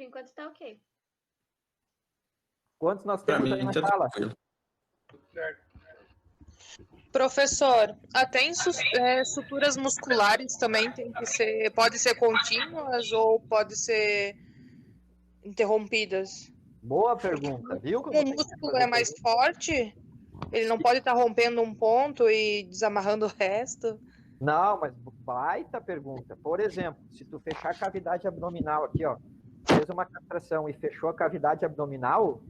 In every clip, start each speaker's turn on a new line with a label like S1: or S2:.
S1: Por enquanto tá ok.
S2: Quantos nós temos aí na sala?
S3: Certo.
S4: Professor, até em suturas musculares também pode ser contínuas ou pode ser interrompidas?
S2: Boa pergunta, viu?
S4: O músculo é mais forte? Ele não pode estar rompendo um ponto e desamarrando o resto?
S2: Não, mas baita pergunta. Por exemplo, se tu fechar a cavidade abdominal aqui, ó, fez uma castração e fechou a cavidade abdominal,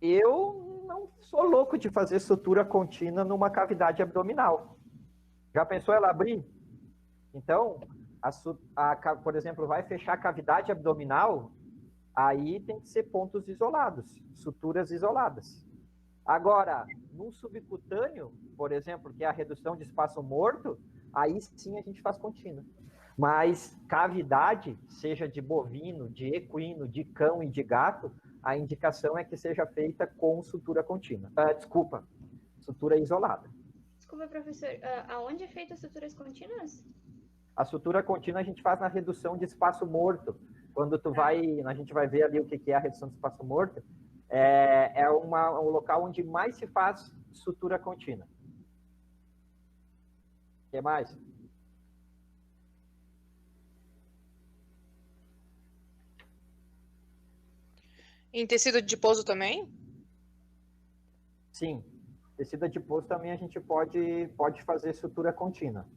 S2: eu não sou louco de fazer sutura contínua numa cavidade abdominal. Já pensou ela abrir? Então, por exemplo, vai fechar a cavidade abdominal, aí tem que ser pontos isolados, suturas isoladas. Agora, no subcutâneo, por exemplo, que é a redução de espaço morto, aí sim a gente faz contínua. Mas cavidade, seja de bovino, de equino, de cão e de gato, a indicação é que seja feita com sutura contínua. Sutura isolada.
S1: Desculpa, professor, aonde é feita as suturas contínuas?
S2: A sutura contínua a gente faz na redução de espaço morto. Quando a gente vai ver ali o que é a redução de espaço morto, é um local onde mais se faz sutura contínua. O que mais?
S4: Em tecido adiposo também?
S2: Sim. Tecido adiposo também a gente pode fazer sutura contínua.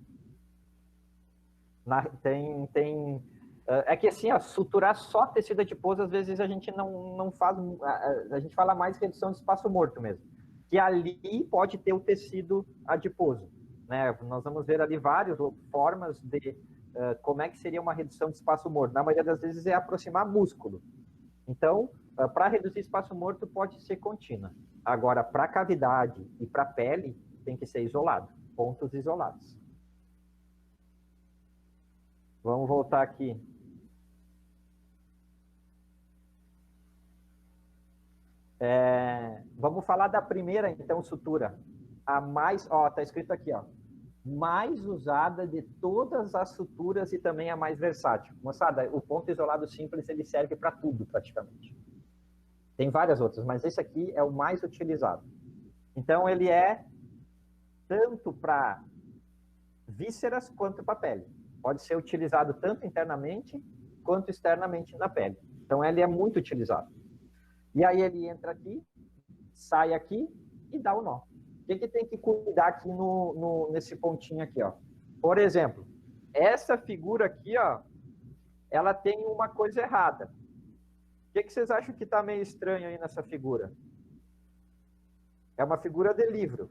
S2: É que assim, suturar só tecido adiposo, às vezes a gente não faz, a gente fala mais redução de espaço morto mesmo, que ali pode ter o tecido adiposo, né? Nós vamos ver ali várias formas de como é que seria uma redução de espaço morto. Na maioria das vezes é aproximar músculo. Então, para reduzir espaço morto pode ser contínua. Agora, para cavidade e para pele, tem que ser isolado, pontos isolados. Vamos voltar aqui. Vamos falar da primeira, então, sutura. A mais, tá escrito aqui, mais usada de todas as suturas e também a mais versátil. Moçada, o ponto isolado simples, ele serve para tudo, praticamente. Tem várias outras, mas esse aqui é o mais utilizado. Então, ele é tanto para vísceras quanto para pele. Pode ser utilizado tanto internamente quanto externamente na pele. Então, ele é muito utilizado. E aí ele entra aqui, sai aqui e dá o nó. O que tem que cuidar aqui nesse pontinho aqui, ó? Por exemplo, essa figura aqui, ó, ela tem uma coisa errada. O que vocês acham que está meio estranho aí nessa figura? É uma figura de livro.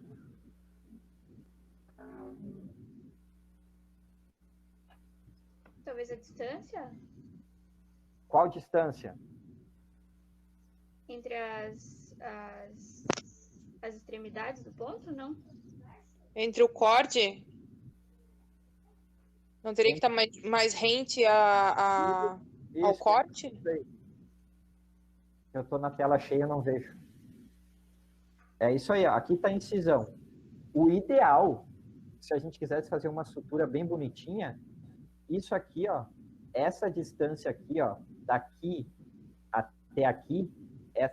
S1: Talvez a distância?
S2: Qual distância?
S1: Entre as extremidades do ponto, não?
S4: Entre o corte? Não teria que estar mais rente ao corte?
S2: Eu estou na tela cheia, eu não vejo. É isso aí, ó. Aqui está a incisão. O ideal, se a gente quisesse fazer uma sutura bem bonitinha, isso aqui, ó, essa distância aqui, ó, daqui até aqui,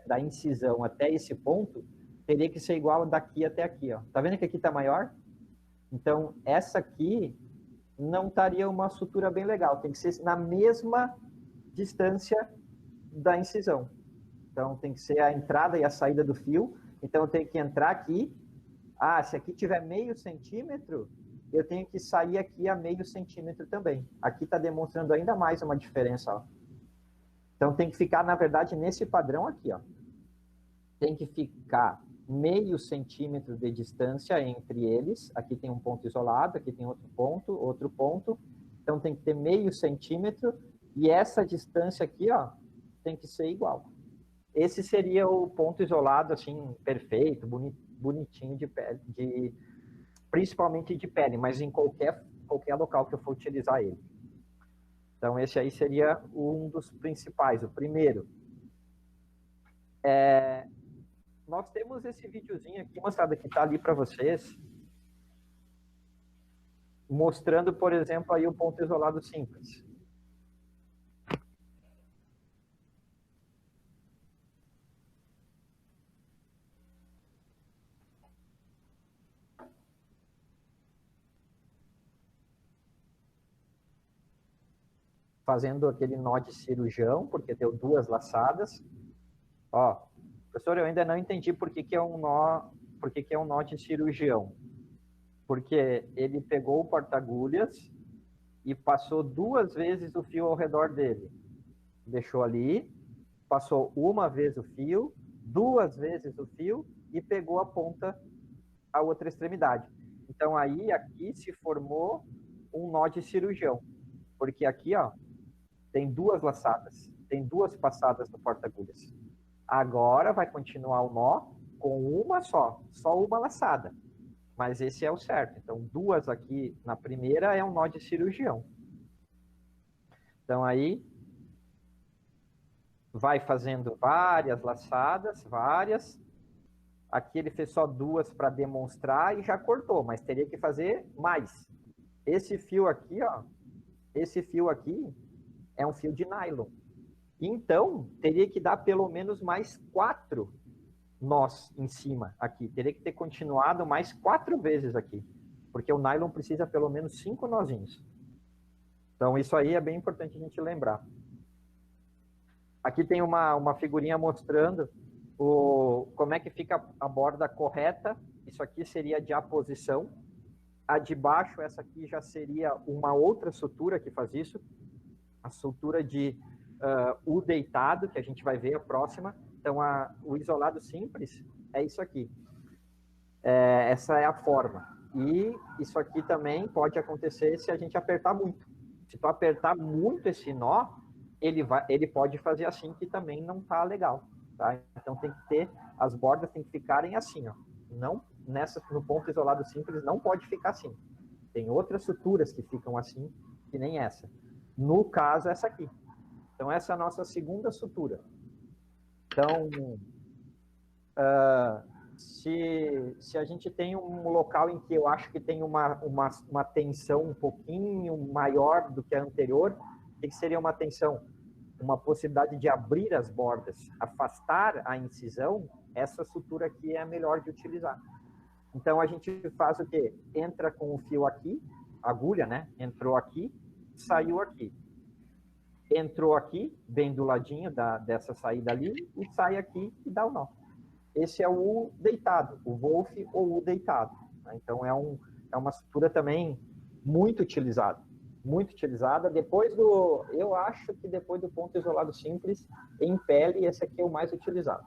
S2: da incisão até esse ponto, teria que ser igual daqui até aqui, ó. Tá vendo que aqui tá maior? Então, essa aqui não estaria uma sutura bem legal. Tem que ser na mesma distância da incisão. Então, tem que ser a entrada e a saída do fio. Então, eu tenho que entrar aqui. Se aqui tiver meio centímetro, eu tenho que sair aqui a meio centímetro também. Aqui está demonstrando ainda mais uma diferença, ó. Então, tem que ficar, na verdade, nesse padrão aqui, ó. Tem que ficar meio centímetro de distância entre eles. Aqui tem um ponto isolado, aqui tem outro ponto. Então, tem que ter meio centímetro. E essa distância aqui, ó, tem que ser igual. Esse seria o ponto isolado, assim, perfeito, bonitinho de pele, principalmente de pele, mas em qualquer local que eu for utilizar ele. Então, esse aí seria um dos principais, o primeiro. Nós temos esse videozinho aqui, mostrado que está ali para vocês, mostrando, por exemplo, aí o ponto isolado simples. fazendo aquele nó de cirurgião, porque deu 2 laçadas. Ó, professor, eu ainda não entendi por que é um nó de cirurgião. Porque ele pegou o porta-agulhas e passou 2 vezes o fio ao redor dele. Deixou ali, passou uma vez o fio, 2 vezes o fio e pegou a ponta, a outra extremidade. Então aí, aqui se formou um nó de cirurgião. Porque aqui, ó, tem 2 laçadas, tem 2 passadas no porta-agulhas. Agora vai continuar o nó com uma só uma laçada. Mas esse é o certo. Então, 2 aqui na primeira é um nó de cirurgião. Então, aí, vai fazendo várias laçadas, várias. Aqui ele fez só 2 para demonstrar e já cortou, mas teria que fazer mais. Esse fio aqui, ó, esse fio aqui é um fio de nylon. Então, teria que dar pelo menos mais 4 nós em cima aqui. Teria que ter continuado mais 4 vezes aqui. Porque o nylon precisa pelo menos 5 nozinhos. Então, isso aí é bem importante a gente lembrar. Aqui tem uma figurinha mostrando como é que fica a borda correta. Isso aqui seria de aposição. A de baixo, essa aqui já seria uma outra sutura que faz isso. A sutura de U deitado, que a gente vai ver a próxima. Então, o isolado simples é isso aqui. Essa é a forma. E isso aqui também pode acontecer se a gente apertar muito. Se tu apertar muito esse nó, ele pode fazer assim, que também não tá legal. Tá? Então, tem que ter, as bordas tem que ficarem assim, ó. Não, no ponto isolado simples, não pode ficar assim. Tem outras suturas que ficam assim, que nem essa. No caso, essa aqui. Então, essa é a nossa segunda sutura. Então, se a gente tem um local em que eu acho que tem uma tensão um pouquinho maior do que a anterior, o que seria uma tensão? Uma possibilidade de abrir as bordas, afastar a incisão, essa sutura aqui é a melhor de utilizar. Então, a gente faz o quê? Entra com o fio aqui, agulha, né? Entrou aqui, saiu aqui. Entrou aqui, bem do ladinho dessa saída ali, e sai aqui e dá o nó. Esse é o U deitado, o Wolf ou U deitado. Né? Então, é uma sutura também muito utilizada. Muito utilizada. Eu acho que depois do ponto isolado simples, em pele, esse aqui é o mais utilizado.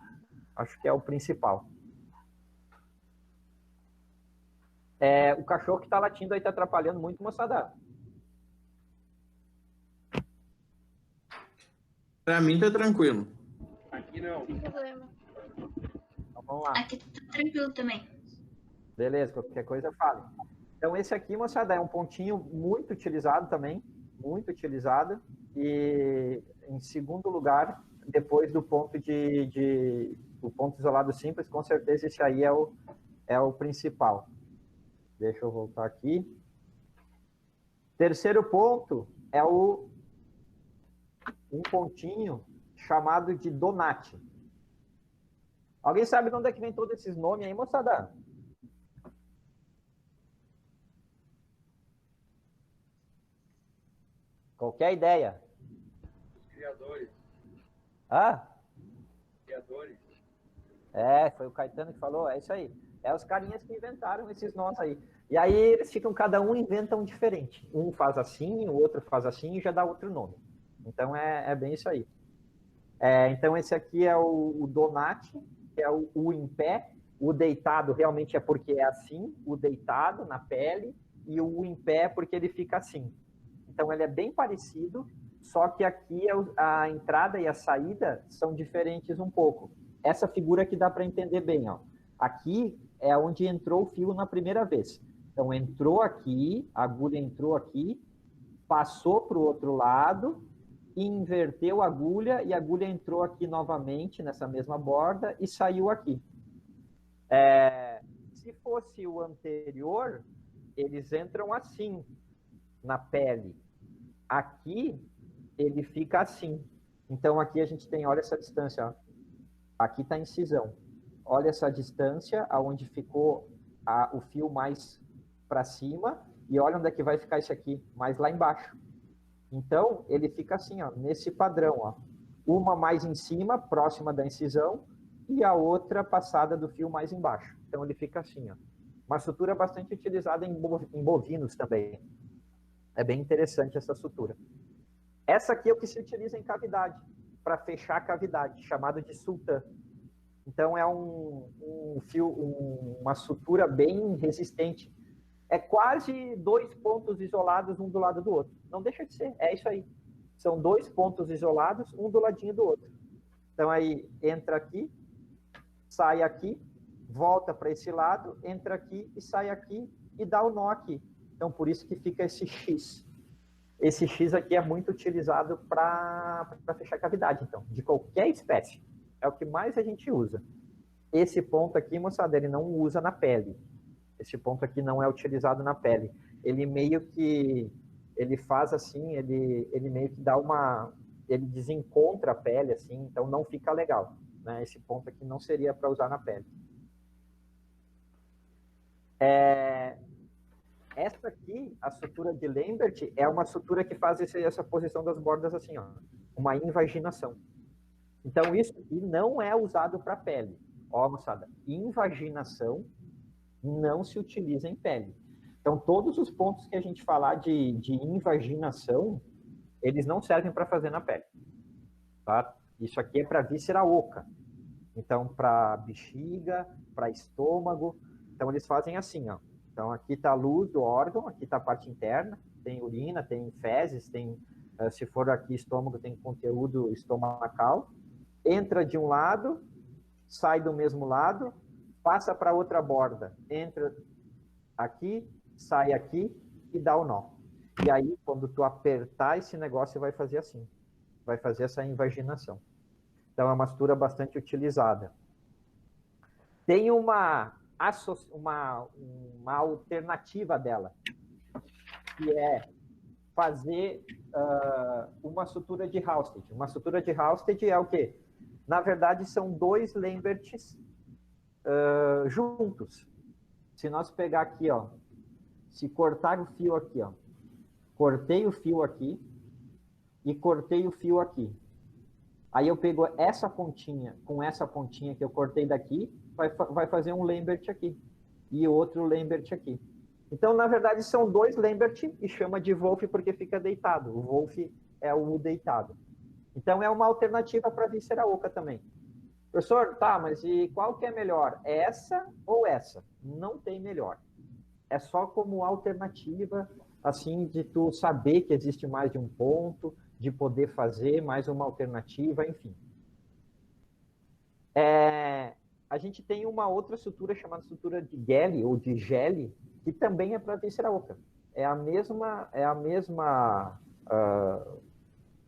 S2: Acho que é o principal. O cachorro que está latindo aí está atrapalhando muito, moçada.
S5: Para mim tá tranquilo.
S3: Aqui não.
S1: Sem problema.
S2: Então, vamos lá.
S6: Aqui tá tranquilo também.
S2: Beleza, qualquer coisa fale. Então, esse aqui, moçada, é um pontinho muito utilizado também, muito utilizado. E, em segundo lugar, depois do ponto o ponto isolado simples, com certeza esse aí é o principal. Deixa eu voltar aqui. Terceiro ponto é um pontinho chamado de Donati. Alguém sabe de onde é que vem todos esses nomes aí, moçada? Qualquer ideia?
S3: Os criadores. Criadores.
S2: Foi o Caetano que falou, é isso aí. É os carinhas que inventaram esses nós aí. E aí eles ficam, cada um inventa um diferente. Um faz assim, o outro faz assim e já dá outro nome. Então é bem isso aí. Então esse aqui é o Donati, que é o U em pé. O deitado realmente é porque é assim, o deitado na pele, e o U em pé porque ele fica assim. Então ele é bem parecido, só que aqui a entrada e a saída são diferentes um pouco. Essa figura aqui dá para entender bem, ó. Aqui é onde entrou o fio na primeira vez. Então entrou aqui, a agulha entrou aqui, passou para o outro lado, inverteu a agulha e a agulha entrou aqui novamente nessa mesma borda e saiu aqui. Se fosse o anterior, eles entram assim na pele. Aqui ele fica assim. Então aqui a gente tem, olha essa distância, ó. Aqui está a incisão. Olha essa distância aonde ficou o fio mais para cima e olha onde é que vai ficar isso aqui, mais lá embaixo. Então, ele fica assim, ó, nesse padrão, ó. Uma mais em cima, próxima da incisão, e a outra passada do fio mais embaixo. Então, ele fica assim, ó. Uma sutura bastante utilizada em bovinos também. É bem interessante essa sutura. Essa aqui é o que se utiliza em cavidade, para fechar a cavidade, chamado de sultã. Então, é uma sutura bem resistente. É quase 2 pontos isolados, um do lado do outro. Não deixa de ser, é isso aí. São 2 pontos isolados, um do ladinho do outro. Então, aí, entra aqui, sai aqui, volta para esse lado, entra aqui e sai aqui e dá o nó aqui. Então, por isso que fica esse X. Esse X aqui é muito utilizado para fechar cavidade, então, de qualquer espécie. É o que mais a gente usa. Esse ponto aqui, moçada, ele não usa na pele. Esse ponto aqui não é utilizado na pele. Ele meio que... Ele faz assim, ele meio que dá uma... Ele desencontra a pele, assim, então não fica legal. Né? Esse ponto aqui não seria para usar na pele. Essa aqui, a sutura de Lambert, é uma sutura que faz essa posição das bordas assim, ó. Uma invaginação. Então, isso aqui não é usado para pele. Ó, moçada, invaginação não se utiliza em pele. Então, todos os pontos que a gente falar de invaginação, eles não servem para fazer na pele. Tá? Isso aqui é para víscera oca. Então, para bexiga, para estômago. Então, eles fazem assim, ó. Então, aqui está a luz do órgão, aqui está a parte interna, tem urina, tem fezes, tem, se for aqui estômago, tem conteúdo estomacal. Entra de um lado, sai do mesmo lado, passa para outra borda, entra aqui, sai aqui e dá o nó. E aí, quando tu apertar esse negócio, vai fazer assim. Vai fazer essa invaginação. Então, é uma sutura bastante utilizada. Tem uma alternativa dela, que é fazer uma sutura de Halsted. Uma sutura de Halsted é o quê? Na verdade, são 2 Lamberts juntos. Se nós pegar aqui, ó, se cortar o fio aqui, ó, cortei o fio aqui e cortei o fio aqui. Aí eu pego essa pontinha com essa pontinha que eu cortei daqui, vai fazer um Lambert aqui e outro Lambert aqui. Então, na verdade, são 2 Lambert e chama de Wolf porque fica deitado. O Wolf é o deitado. Então, é uma alternativa para víscera oca também. Professor, tá, mas e qual que é melhor? Essa ou essa? Não tem melhor. É só como alternativa, assim, de tu saber que existe mais de um ponto, de poder fazer mais uma alternativa, enfim. A gente tem uma outra sutura chamada sutura de Gelli, ou de Gelli, que também é para víscera oca. É a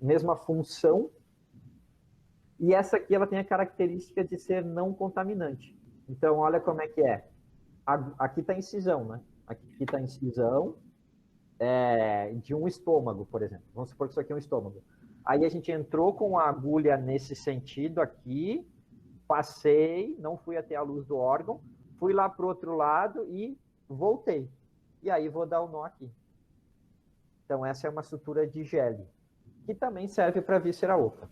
S2: mesma função, e essa aqui ela tem a característica de ser não contaminante. Então, olha como é que é. Aqui está a incisão, né? Aqui está a incisão de um estômago, por exemplo. Vamos supor que isso aqui é um estômago. Aí a gente entrou com a agulha nesse sentido aqui, passei, não fui até a luz do órgão, fui lá para o outro lado e voltei. E aí vou dar o nó aqui. Então, essa é uma sutura de Gelli, que também serve para víscera oca.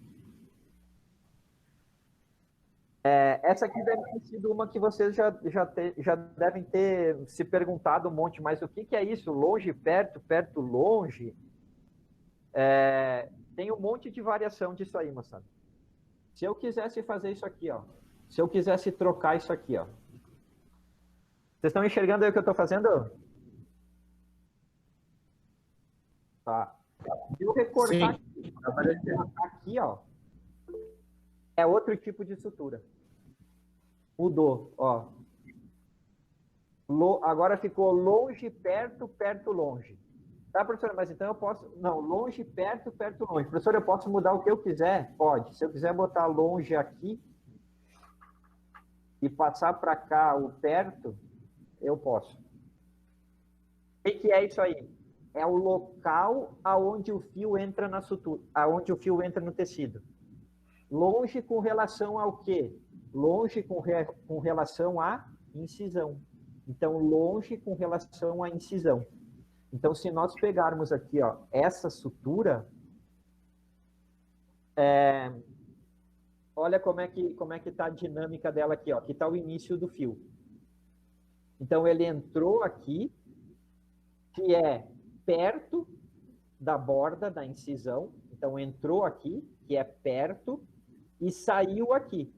S2: Essa aqui deve ter sido uma que vocês já devem ter se perguntado um monte, mas o que é isso? Longe, perto, perto, longe? Tem um monte de variação disso aí, moçada. Se eu quisesse fazer isso aqui, ó. Se eu quisesse trocar isso aqui, ó. Vocês estão enxergando aí o que eu estou fazendo? Tá. Se eu recortar aqui, ó, é outro tipo de sutura. Mudou, ó. Agora ficou longe, perto, perto, longe. Tá, professora? Mas então eu posso... Não, longe, perto, perto, longe. Professor, eu posso mudar o que eu quiser? Pode. Se eu quiser botar longe aqui e passar para cá o perto, eu posso. O que é isso aí? É o local aonde o fio entra na sutura, aonde o fio entra no tecido. Longe com relação ao quê? Longe com relação à incisão. Então, longe com relação à incisão. Então, se nós pegarmos aqui, ó, essa sutura, olha como é que tá a dinâmica dela aqui, ó. Aqui está o início do fio. Então, ele entrou aqui, que é perto da borda da incisão. Então, entrou aqui, que é perto, e saiu aqui,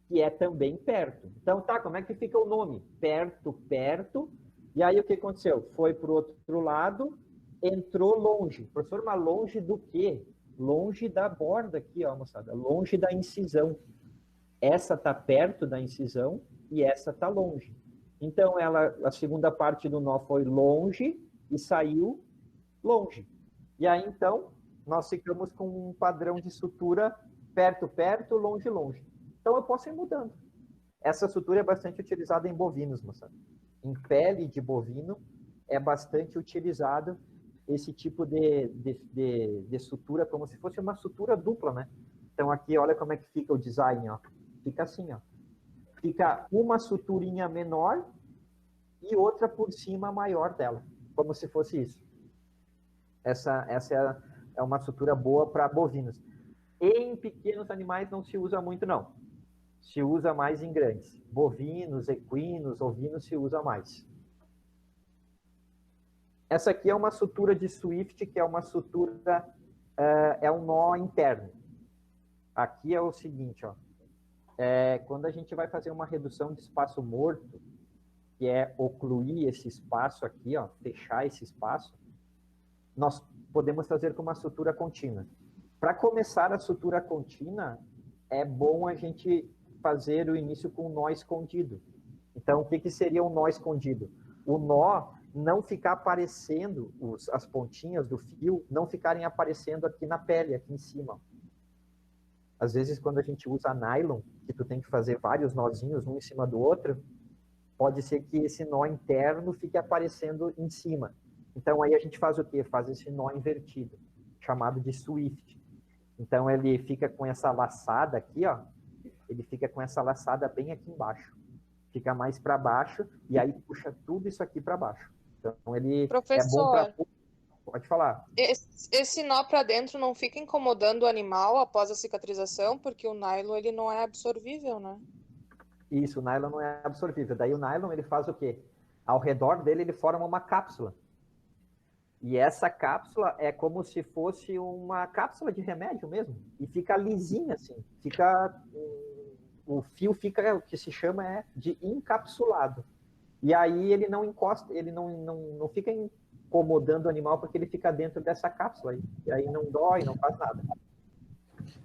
S2: que é também perto. Então, tá, como é que fica o nome? Perto, perto. E aí, o que aconteceu? Foi para o outro lado, entrou longe. Professor, mas longe do quê? Longe da borda aqui, ó, moçada. Longe da incisão. Essa tá perto da incisão e essa tá longe. Então, a segunda parte do nó foi longe e saiu longe. E aí, então, nós ficamos com um padrão de sutura perto, perto, longe, longe. Então, eu posso ir mudando. Essa sutura é bastante utilizada em bovinos, moçada. Em pele de bovino, é bastante utilizado esse tipo de sutura, como se fosse uma sutura dupla, né? Então, aqui, olha como é que fica o design, ó. Fica assim, ó. Fica uma suturinha menor e outra por cima maior dela, como se fosse isso. Essa é uma sutura boa para bovinos. Em pequenos animais não se usa muito, não. Se usa mais em grandes. Bovinos, equinos, ovinos se usa mais. Essa aqui é uma sutura de Swift, que é uma sutura, é um nó interno. Aqui é o seguinte, ó. Quando a gente vai fazer uma redução de espaço morto, que é ocluir esse espaço aqui, ó, fechar esse espaço, nós podemos fazer com uma sutura contínua. Para começar a sutura contínua, é bom a gente fazer o início com um nó escondido. Então, o que seria um nó escondido? O nó não ficar aparecendo, as pontinhas do fio não ficarem aparecendo aqui na pele, aqui em cima. Às vezes, quando a gente usa nylon, que tu tem que fazer vários nozinhos, um em cima do outro, pode ser que esse nó interno fique aparecendo em cima. Então, aí a gente faz o quê? Faz esse nó invertido, chamado de Swift. Então, ele fica com essa laçada aqui, ó. Ele fica com essa laçada bem aqui embaixo. Fica mais para baixo, e aí puxa tudo isso aqui para baixo. Então, ele
S4: Professor,
S2: é bom para... Pode falar.
S4: Esse nó para dentro não fica incomodando o animal após a cicatrização, porque o nylon ele não é absorvível, né?
S2: Isso, o nylon não é absorvível. Daí o nylon ele faz o quê? Ao redor dele ele forma uma cápsula. E essa cápsula é como se fosse uma cápsula de remédio mesmo. E fica lisinha assim. O fio fica, o que se chama de encapsulado. E aí ele não encosta, ele não fica incomodando o animal porque ele fica dentro dessa cápsula. E aí não dói, não faz nada.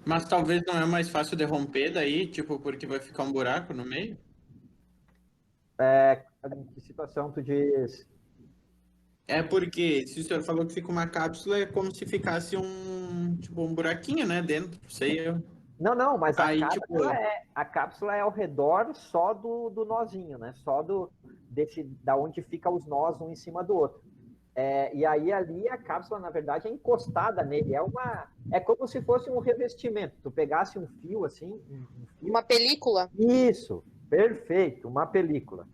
S5: Mas talvez não é mais fácil de romper daí, tipo, porque vai ficar um buraco no meio?
S2: Em que situação tu diz?
S5: É porque, se o senhor falou que fica uma cápsula, é como se ficasse um buraquinho, né, dentro, sei eu.
S2: Não, mas
S5: aí,
S2: a cápsula é ao redor só do nozinho, né? Só da onde ficam os nós um em cima do outro. E aí ali a cápsula, na verdade, é encostada nele. É como se fosse um revestimento. Tu pegasse um fio assim... Um fio.
S4: Uma película?
S2: Isso, perfeito, uma película.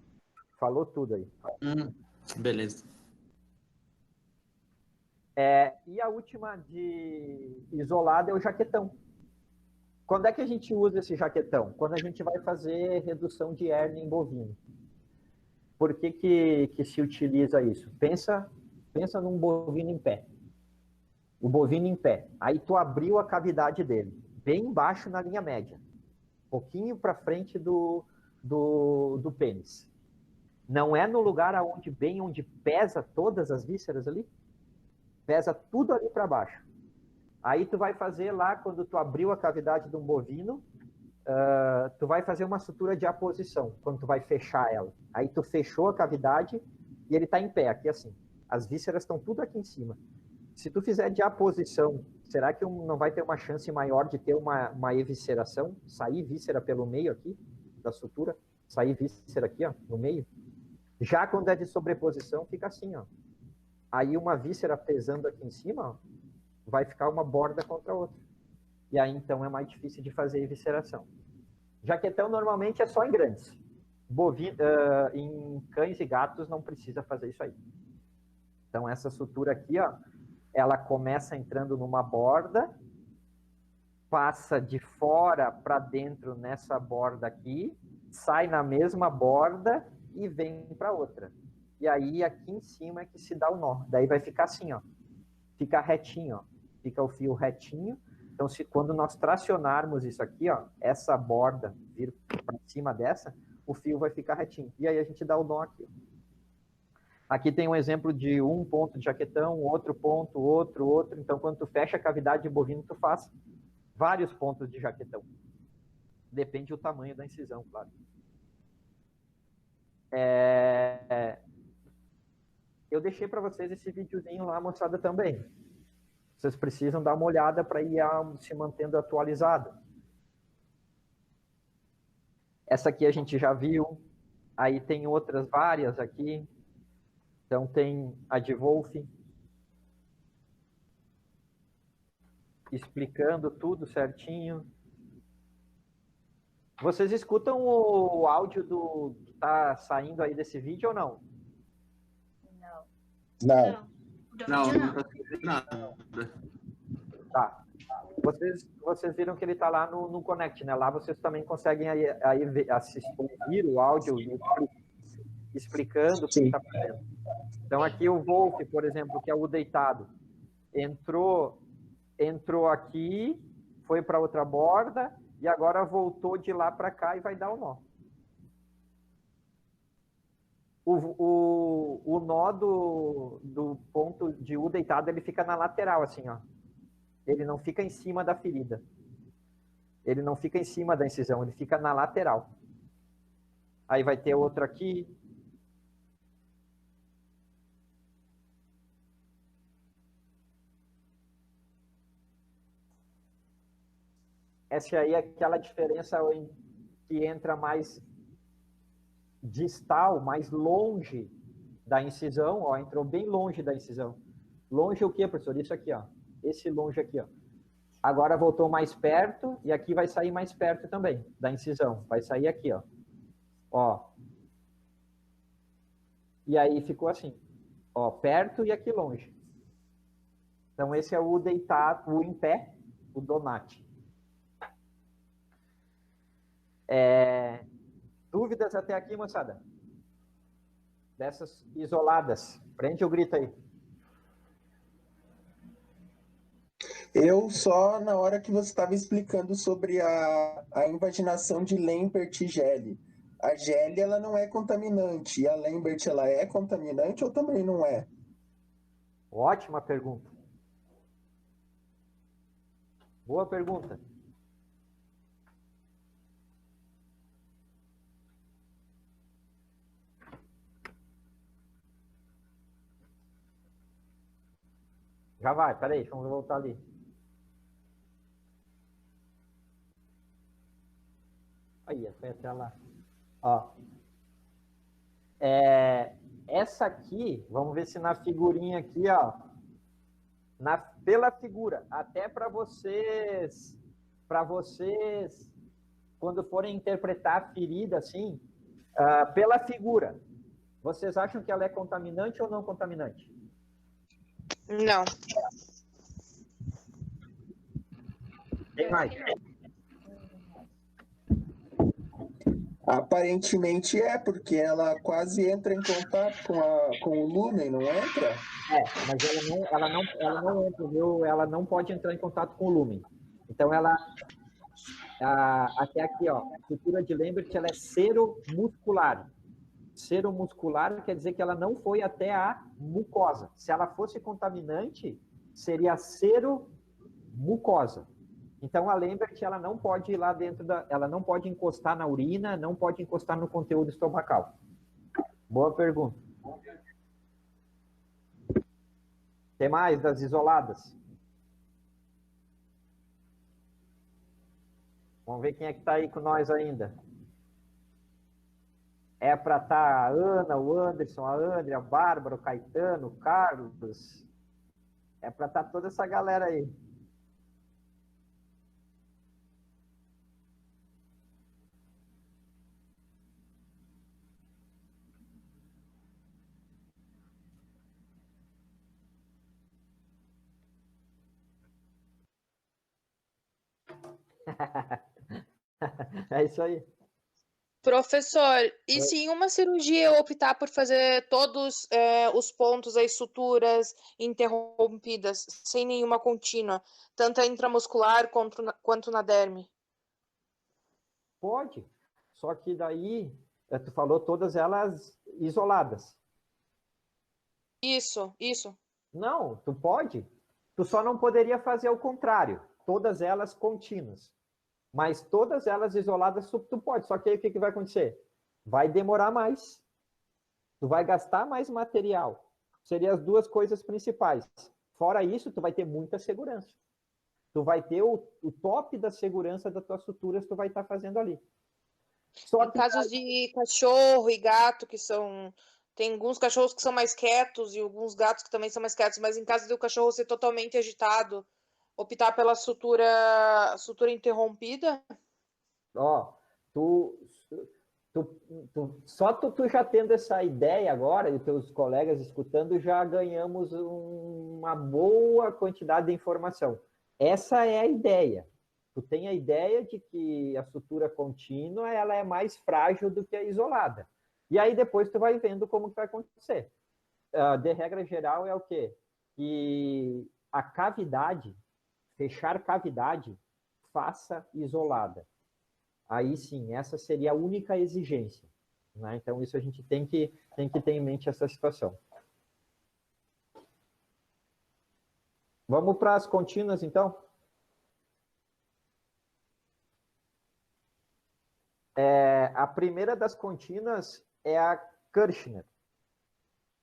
S2: Falou tudo aí.
S5: Beleza.
S2: E a última de isolada é o jaquetão. Quando é que a gente usa esse jaquetão? Quando a gente vai fazer redução de hérnia em bovino. Por que se utiliza isso? Pensa num bovino em pé. O bovino em pé. Aí tu abriu a cavidade dele, bem embaixo na linha média. Um pouquinho para frente do pênis. Não é no lugar onde pesa todas as vísceras ali? Pesa tudo ali para baixo. Aí tu vai fazer lá, quando tu abriu a cavidade de um bovino, tu vai fazer uma sutura de aposição, quando tu vai fechar ela. Aí tu fechou a cavidade e ele está em pé, aqui assim. As vísceras estão tudo aqui em cima. Se tu fizer de aposição, será que não vai ter uma chance maior de ter uma evisceração? Sair víscera pelo meio aqui, da sutura? Sair víscera aqui, ó, no meio? Já quando é de sobreposição, fica assim, ó. Aí uma víscera pesando aqui em cima, ó, vai ficar uma borda contra a outra. E aí, então, é mais difícil de fazer evisceração. Jaquetão, normalmente, é só em grandes. Em cães e gatos, não precisa fazer isso aí. Então, essa sutura aqui, ó, ela começa entrando numa borda, passa de fora para dentro nessa borda aqui, sai na mesma borda e vem para outra. E aí, aqui em cima é que se dá o nó. Daí vai ficar assim, ó. Fica retinho, ó. Fica o fio retinho. Então, quando nós tracionarmos isso aqui, ó, essa borda vir para cima dessa, o fio vai ficar retinho. E aí a gente dá o nó aqui, ó. Aqui tem um exemplo de um ponto de jaquetão, outro ponto, outro. Então, quando tu fecha a cavidade de bovino, tu faz vários pontos de jaquetão. Depende do tamanho da incisão, claro. Eu deixei para vocês esse videozinho lá, mostrada também. Vocês precisam dar uma olhada para ir se mantendo atualizado. Essa aqui a gente já viu. Aí tem outras várias aqui. Então, tem a de Wolf, explicando tudo certinho. Vocês escutam o áudio que está saindo aí desse vídeo ou não?
S1: Não.
S5: Não, não tá sentindo nada.
S2: Tá. Vocês viram que ele está lá no Connect, né? Lá vocês também conseguem aí ouvir o áudio explicando o que está fazendo. Então, aqui o Wolf, por exemplo, que é o deitado, entrou aqui, foi para outra borda e agora voltou de lá para cá e vai dar o nó. O nó do ponto de U deitado, ele fica na lateral, assim, ó. Ele não fica em cima da ferida. Ele não fica em cima da incisão, ele fica na lateral. Aí vai ter outro aqui. Essa aí é aquela diferença que entra mais distal, mais longe da incisão, ó, entrou bem longe da incisão. Longe o quê, professor? Isso aqui, ó. Esse longe aqui, ó. Agora voltou mais perto e aqui vai sair mais perto também da incisão. Vai sair aqui, ó. Ó. E aí ficou assim, ó, perto e aqui longe. Então esse é o deitado, o em pé, o Donati. Dúvidas até aqui, moçada? Dessas isoladas. Prende o grito aí.
S6: Eu só, na hora que você estava explicando sobre a invaginação de Lambert e Gele. A Gele, ela não é contaminante. E a Lambert, ela é contaminante ou também não é?
S2: Ótima pergunta. Boa pergunta. Já vai, peraí, vamos voltar ali. Aí, foi até lá. Ó. Essa aqui, vamos ver se na figurinha aqui, ó. Pela figura, até para vocês, quando forem interpretar a ferida, assim, pela figura, vocês acham que ela é contaminante ou não contaminante?
S4: Não.
S2: Tem mais?
S6: Aparentemente é, porque ela quase entra em contato com o lúmen, não entra?
S2: Mas ela não entra, viu? Ela não pode entrar em contato com o lúmen. Então, até aqui, ó, a estrutura de Lambert, ela é seromuscular. Seromuscular quer dizer que ela não foi até a mucosa. Se ela fosse contaminante, seria seromucosa. Então, a Lambert, ela não pode ir lá dentro ela não pode encostar na urina, não pode encostar no conteúdo estomacal. Boa pergunta. Tem mais das isoladas? Vamos ver quem é que está aí com nós ainda. É para estar a Ana, o Anderson, a André, a Bárbara, o Caetano, o Carlos. É para estar toda essa galera aí. É isso aí.
S4: Professor, e se em uma cirurgia eu optar por fazer todos os pontos, as suturas interrompidas, sem nenhuma contínua, tanto a intramuscular quanto na derme?
S2: Pode. Só que daí, tu falou todas elas isoladas.
S4: Isso.
S2: Não, tu pode. Tu só não poderia fazer o contrário. Todas elas contínuas. Mas todas elas isoladas, tu pode. Só que aí o que vai acontecer? Vai demorar mais. Tu vai gastar mais material. Seriam as duas coisas principais. Fora isso, tu vai ter muita segurança. Tu vai ter o top da segurança das tuas suturas, tu vai estar fazendo ali. Só
S4: Em
S2: que
S4: casos de cachorro e gato, que são... Tem alguns cachorros que são mais quietos e alguns gatos que também são mais quietos, mas em caso do cachorro ser totalmente agitado, optar pela sutura interrompida?
S2: ó, só tu já tendo essa ideia agora, e os teus colegas escutando, já ganhamos uma boa quantidade de informação. Essa é a ideia. Tu tem a ideia de que a sutura contínua ela é mais frágil do que a isolada. E aí depois tu vai vendo como que vai acontecer. De regra geral é o quê? Que a cavidade, fechar cavidade, faça isolada. Aí sim, essa seria a única exigência. Né? Então, isso a gente tem que ter em mente essa situação. Vamos para as contínuas, então? A primeira das contínuas é a Kirchner,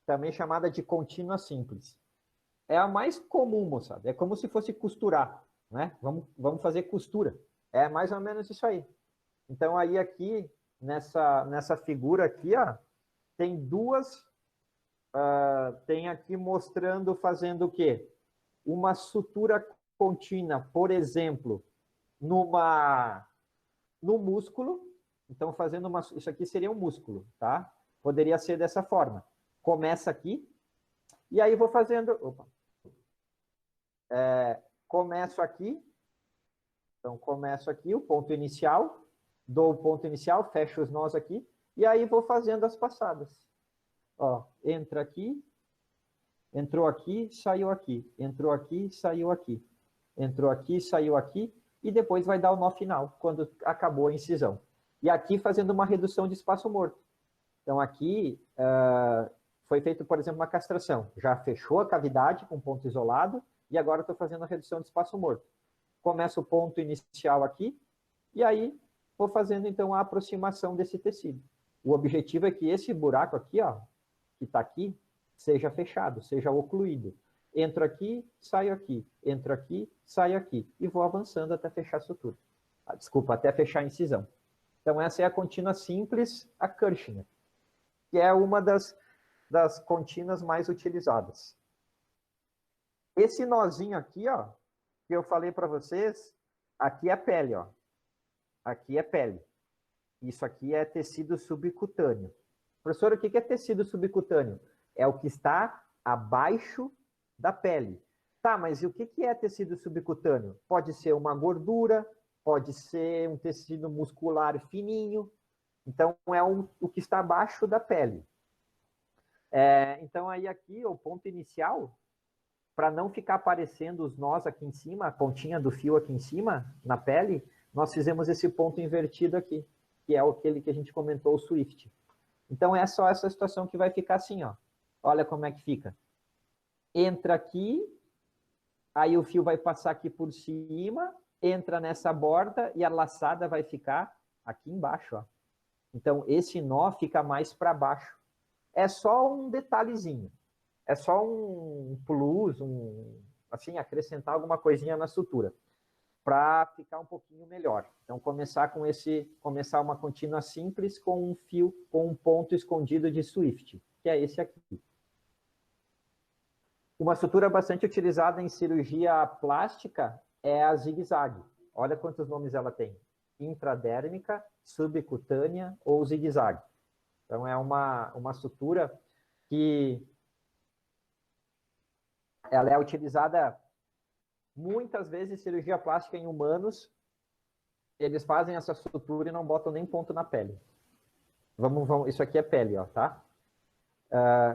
S2: também chamada de contínua simples. É a mais comum, moçada. É como se fosse costurar. Né? Vamos fazer costura. É mais ou menos isso aí. Então, aí aqui, nessa figura aqui, ó, tem duas, tem aqui mostrando, fazendo o quê? Uma sutura contínua, por exemplo, no músculo. Então, fazendo isso aqui seria um músculo, tá? Poderia ser dessa forma. Começa aqui, e aí vou fazendo... começo aqui. Então, começo aqui, o ponto inicial, dou o ponto inicial, fecho os nós aqui, e aí vou fazendo as passadas. Ó, entra aqui, entrou aqui, saiu aqui, entrou aqui, saiu aqui, entrou aqui, saiu aqui, e depois vai dar o nó final, quando acabou a incisão. E aqui fazendo uma redução de espaço morto. Então aqui foi feito, por exemplo, uma castração. Já fechou a cavidade com ponto isolado, e agora estou fazendo a redução de espaço morto. Começa o ponto inicial aqui, e aí vou fazendo, então, a aproximação desse tecido. O objetivo é que esse buraco aqui, ó, que está aqui, seja fechado, seja ocluído. Entro aqui, saio aqui. Entro aqui, saio aqui. E vou avançando até fechar a sutura. Desculpa, até fechar a incisão. Então, essa é a contínua simples, a Kirchner, que é uma das contínuas mais utilizadas. Esse nozinho aqui, ó, que eu falei para vocês, aqui é pele, ó. Aqui é pele. Isso aqui é tecido subcutâneo. Professor, o que é tecido subcutâneo? É o que está abaixo da pele. Tá, mas e o que é tecido subcutâneo? Pode ser uma gordura, pode ser um tecido muscular fininho. Então, é o que está abaixo da pele. Então, aí aqui, o ponto inicial, para não ficar aparecendo os nós aqui em cima, a pontinha do fio aqui em cima, na pele, nós fizemos esse ponto invertido aqui, que é aquele que a gente comentou, o Swift. Então, é só essa situação que vai ficar assim, ó. Olha como é que fica. Entra aqui, aí o fio vai passar aqui por cima, entra nessa borda e a laçada vai ficar aqui embaixo, ó. Então, esse nó fica mais para baixo. É só um detalhezinho. É só um plus, assim, acrescentar alguma coisinha na sutura, para ficar um pouquinho melhor. Então, começar uma contínua simples com um fio, com um ponto escondido de Swift, que é esse aqui. Uma sutura bastante utilizada em cirurgia plástica é a zigue-zague. Olha quantos nomes ela tem. Intradérmica, subcutânea ou zigue-zague. Então, é uma sutura que ela é utilizada muitas vezes em cirurgia plástica em humanos eles fazem essa sutura e não botam nem ponto na pele. Isso aqui é pele, ó, tá?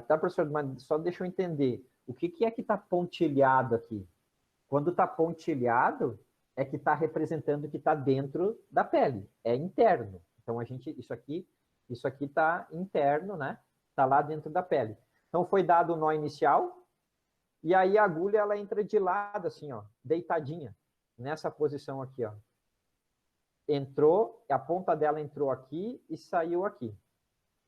S2: Tá, professor? Mas só deixa eu entender. O que é que está pontilhado aqui? Quando está pontilhado, é que está representando que está dentro da pele. É interno. Então, isso aqui está interno, né? Está lá dentro da pele. Então, foi dado o nó inicial, e aí a agulha ela entra de lado, assim, ó, deitadinha, nessa posição aqui, ó. Entrou, a ponta dela entrou aqui e saiu aqui.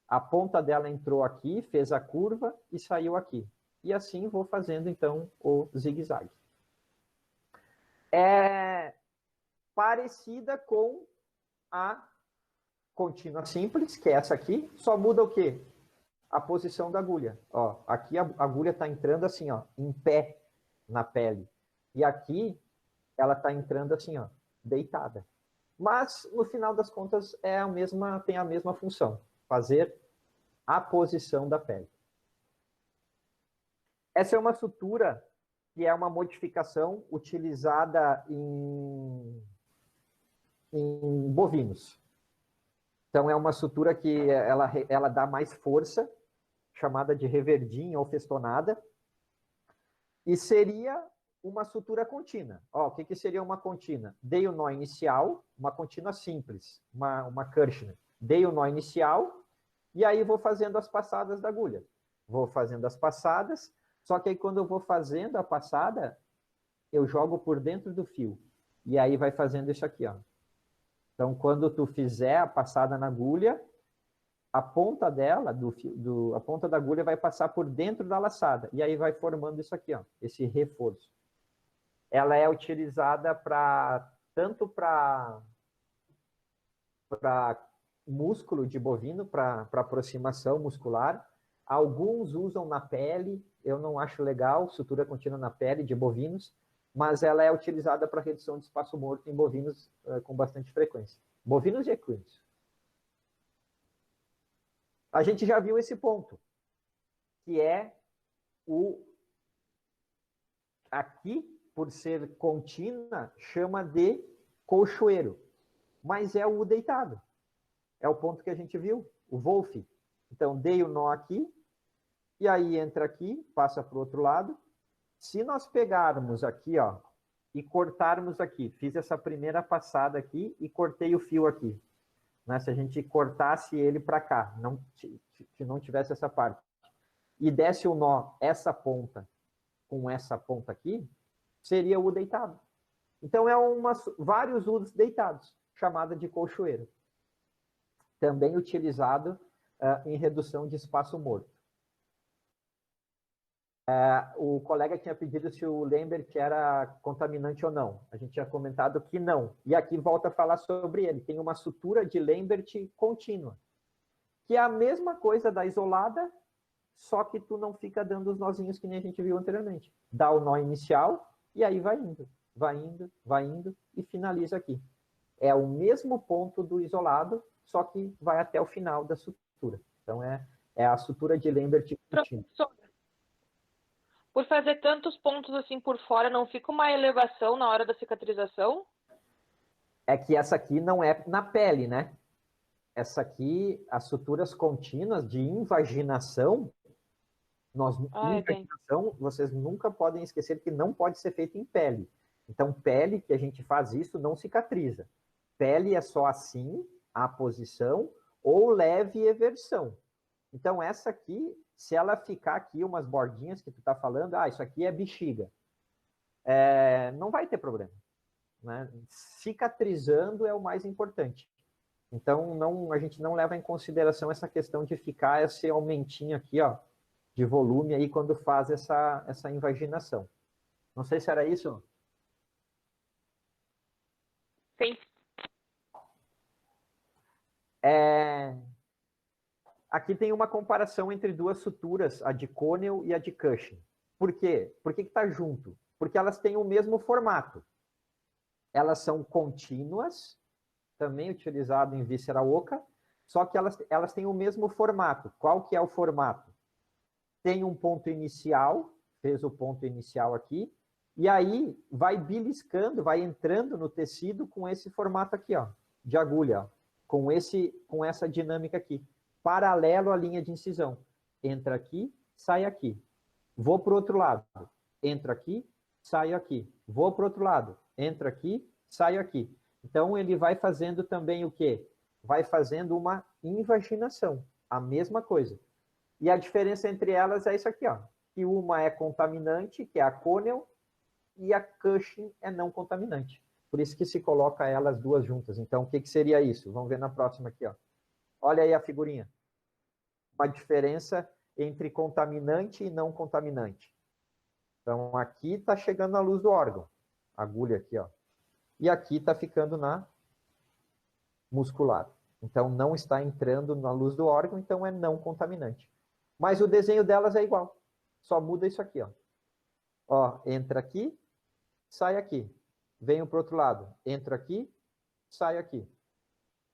S2: A ponta dela entrou aqui, fez a curva e saiu aqui. E assim vou fazendo, então, o zigue-zague. É parecida com a contínua simples, que é essa aqui, só muda o quê? A posição da agulha. Ó, aqui a agulha está entrando assim, ó, em pé na pele. E aqui ela está entrando assim, ó, deitada. Mas, no final das contas, tem a mesma função. Fazer a posição da pele. Essa é uma sutura que é uma modificação utilizada em bovinos. Então, é uma sutura que ela dá mais força, chamada de reverdinha ou festonada, e seria uma sutura contínua. Ó, o que seria uma contínua? Dei o nó inicial, uma contínua simples, uma Kirchner. Dei o nó inicial, e aí vou fazendo as passadas da agulha. Vou fazendo as passadas, só que aí quando eu vou fazendo a passada, eu jogo por dentro do fio. E aí vai fazendo isso aqui, ó. Então, quando tu fizer a passada na agulha, a ponta dela, a ponta da agulha vai passar por dentro da laçada. E aí vai formando isso aqui, ó, esse reforço. Ela é utilizada tanto para músculo de bovino, para aproximação muscular. Alguns usam na pele, eu não acho legal, sutura contínua na pele de bovinos, mas ela é utilizada para redução de espaço morto em bovinos com bastante frequência. Bovinos e equinos. A gente já viu esse ponto, que é aqui, por ser contínua, chama de colchoeiro, mas é o deitado. É o ponto que a gente viu, o Wolf. Então, dei o nó aqui, e aí entra aqui, passa para o outro lado. Se nós pegarmos aqui, ó, e cortarmos aqui, fiz essa primeira passada aqui e cortei o fio aqui. Né? Se a gente cortasse ele para cá, que não tivesse essa parte, e desse o nó, essa ponta com essa ponta aqui, seria o deitado. Então, vários U's deitados, chamada de colchoeiro. Também utilizado em redução de espaço morto. O colega tinha pedido se o Lambert era contaminante ou não. A gente tinha comentado que não. E aqui volta a falar sobre ele. Tem uma sutura de Lambert contínua, que é a mesma coisa da isolada, só que tu não fica dando os nozinhos que nem a gente viu anteriormente. Dá o nó inicial e aí vai indo, vai indo, vai indo e finaliza aqui. É o mesmo ponto do isolado, só que vai até o final da sutura. Então, é a sutura de Lambert contínua.
S4: Por fazer tantos pontos assim por fora, não fica uma elevação na hora da cicatrização?
S2: É que essa aqui não é na pele, né? Essa aqui, as suturas contínuas de invaginação, invaginação, vocês nunca podem esquecer que não pode ser feito em pele. Então, pele, que a gente faz isso, não cicatriza. Pele é só assim, a posição, ou leve eversão. Então, essa aqui, se ela ficar aqui, umas bordinhas que tu tá falando, isso aqui é bexiga. Não vai ter problema. Né? Cicatrizando é o mais importante. Então, a gente não leva em consideração essa questão de ficar esse aumentinho aqui, ó, de volume aí quando faz essa invaginação. Não sei se era isso.
S4: Sim.
S2: Aqui tem uma comparação entre duas suturas, a de Connell e a de Cushing. Por quê? Por que está junto? Porque elas têm o mesmo formato. Elas são contínuas, também utilizado em víscera oca, só que elas têm o mesmo formato. Qual que é o formato? Tem um ponto inicial, fez o ponto inicial aqui, E aí vai beliscando, vai entrando no tecido com esse formato aqui, ó, de agulha, ó, com essa dinâmica aqui, paralelo à linha de incisão. Entra aqui, sai aqui. Vou para o outro lado. Entro aqui, saio aqui. Vou para o outro lado. Entro aqui, saio aqui. Então, ele vai fazendo também o quê? Vai fazendo uma invaginação. A mesma coisa. E a diferença entre elas é isso aqui, ó. Que uma é contaminante, que é a Connell, e a Cushing é não contaminante. Por isso que se coloca elas duas juntas. Então, o que seria isso? Vamos ver na próxima aqui, ó. Olha aí a figurinha. Uma diferença entre contaminante e não contaminante. Então, aqui está chegando a luz do órgão. Agulha aqui, ó. E aqui está ficando na muscular. Então, não está entrando na luz do órgão, então é não contaminante. Mas o desenho delas é igual. Só muda isso aqui, ó. Ó, entra aqui, sai aqui. Venho para o outro lado. Entro aqui, saio aqui.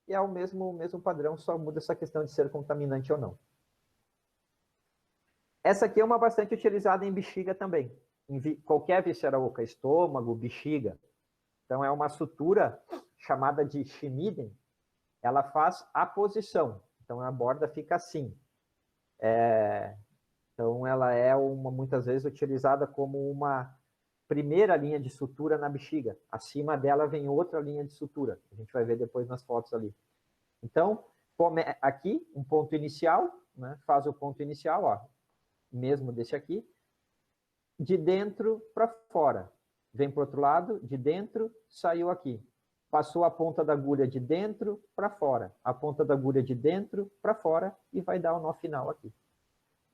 S2: E é o mesmo padrão, só muda essa questão de ser contaminante ou não. Essa aqui é uma bastante utilizada em bexiga também. Em qualquer víscera oca, estômago, bexiga. Então, é uma sutura chamada de Schmiden. Ela faz a posição. Então, a borda fica assim. Então, ela é muitas vezes utilizada como uma primeira linha de sutura na bexiga. Acima dela vem outra linha de sutura. A gente vai ver depois nas fotos ali. Então, aqui, um ponto inicial, né? Faz o ponto inicial, ó, mesmo desse aqui, de dentro para fora. Vem para o outro lado, de dentro, saiu aqui. Passou a ponta da agulha de dentro para fora. A ponta da agulha de dentro para fora e vai dar o nó final aqui.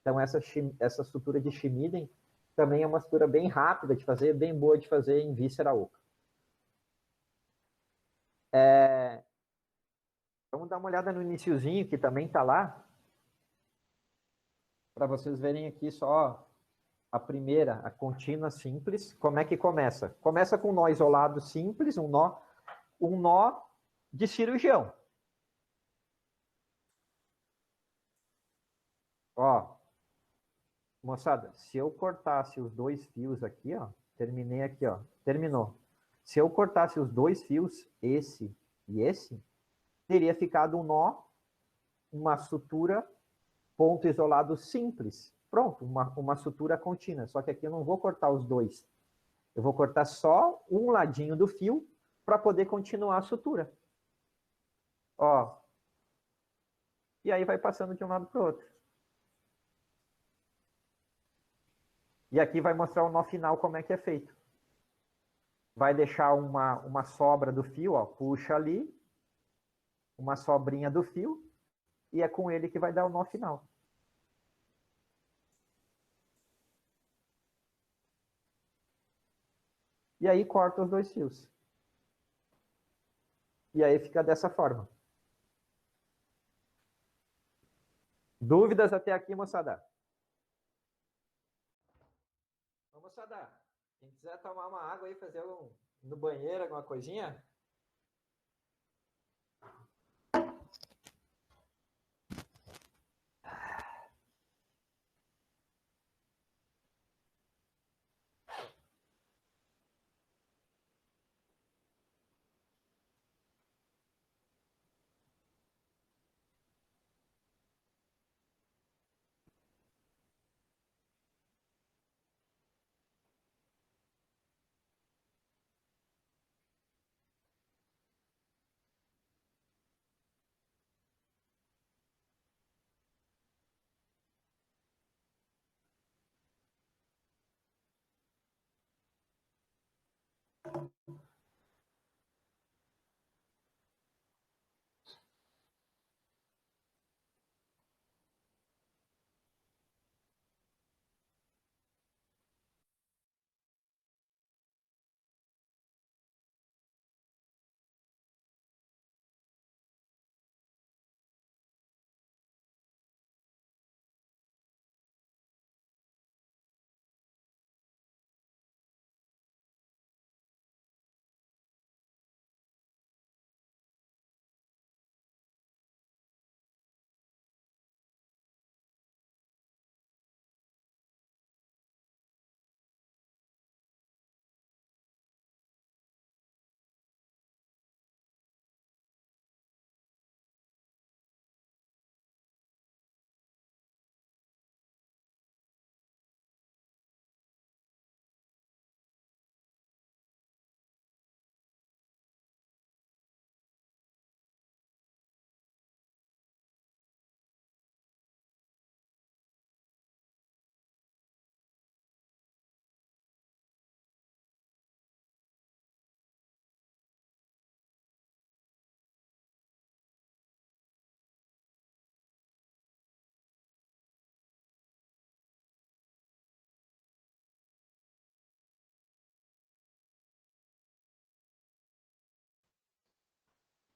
S2: Então, essa sutura de Schmiden também é uma sutura bem rápida de fazer, bem boa de fazer em víscera oca. Vamos dar uma olhada no iniciozinho, que também está lá, para vocês verem aqui só a primeira, a contínua simples. Como é que começa? Começa com um nó isolado simples, um nó de cirurgião. Ó, moçada, se eu cortasse os dois fios aqui, ó, terminei aqui, ó, terminou. Se eu cortasse os dois fios, esse e esse, teria ficado um nó, uma sutura, ponto isolado simples. Pronto, uma sutura contínua. Só que aqui eu não vou cortar os dois. Eu vou cortar só um ladinho do fio para poder continuar a sutura. Ó. E aí vai passando de um lado para o outro. E aqui vai mostrar o nó final como é que é feito. Vai deixar uma sobra do fio, ó, puxa ali, uma sobrinha do fio, e é com ele que vai dar o nó final. E aí corta os dois fios. E aí fica dessa forma. Dúvidas até aqui, moçada? Ô, moçada, quem quiser tomar uma água aí, fazer no banheiro, alguma coisinha,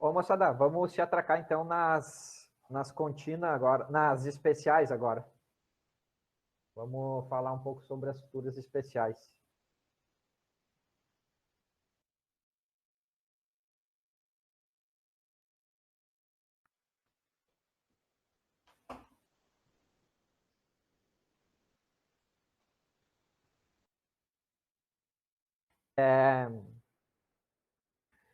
S2: Ô, moçada, vamos se atracar então nas contínuas agora, nas especiais agora. Vamos falar um pouco sobre as suturas especiais.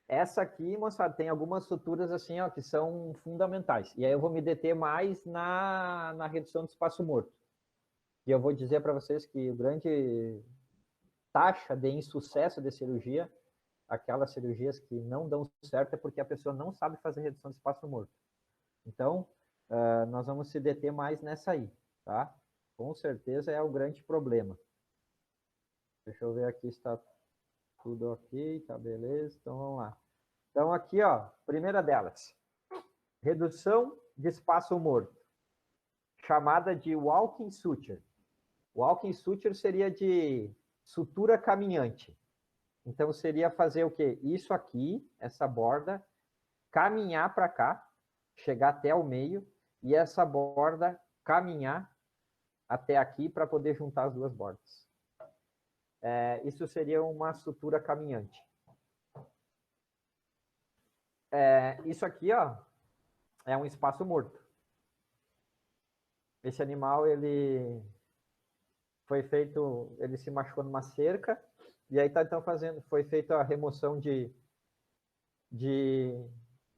S2: Essa aqui, moçada, tem algumas suturas assim, ó, que são fundamentais. E aí eu vou me deter mais na redução do espaço morto. E eu vou dizer para vocês que o grande taxa de insucesso de cirurgia, aquelas cirurgias que não dão certo, é porque a pessoa não sabe fazer redução de espaço morto. Então, nós vamos se deter mais nessa aí, tá? Com certeza é o grande problema. Deixa eu ver aqui se está tudo ok, tá beleza, então vamos lá. Então aqui, ó, primeira delas, redução de espaço morto, chamada de walking suture. Walking suture seria de sutura caminhante. Então seria fazer o quê? Isso aqui, essa borda, caminhar para cá, chegar até o meio, e essa borda caminhar até aqui para poder juntar as duas bordas. Isso seria uma sutura caminhante. Isso aqui, ó, é um espaço morto. Esse animal, ele foi feito, ele se machucou numa cerca, e aí tá então foi feita a remoção de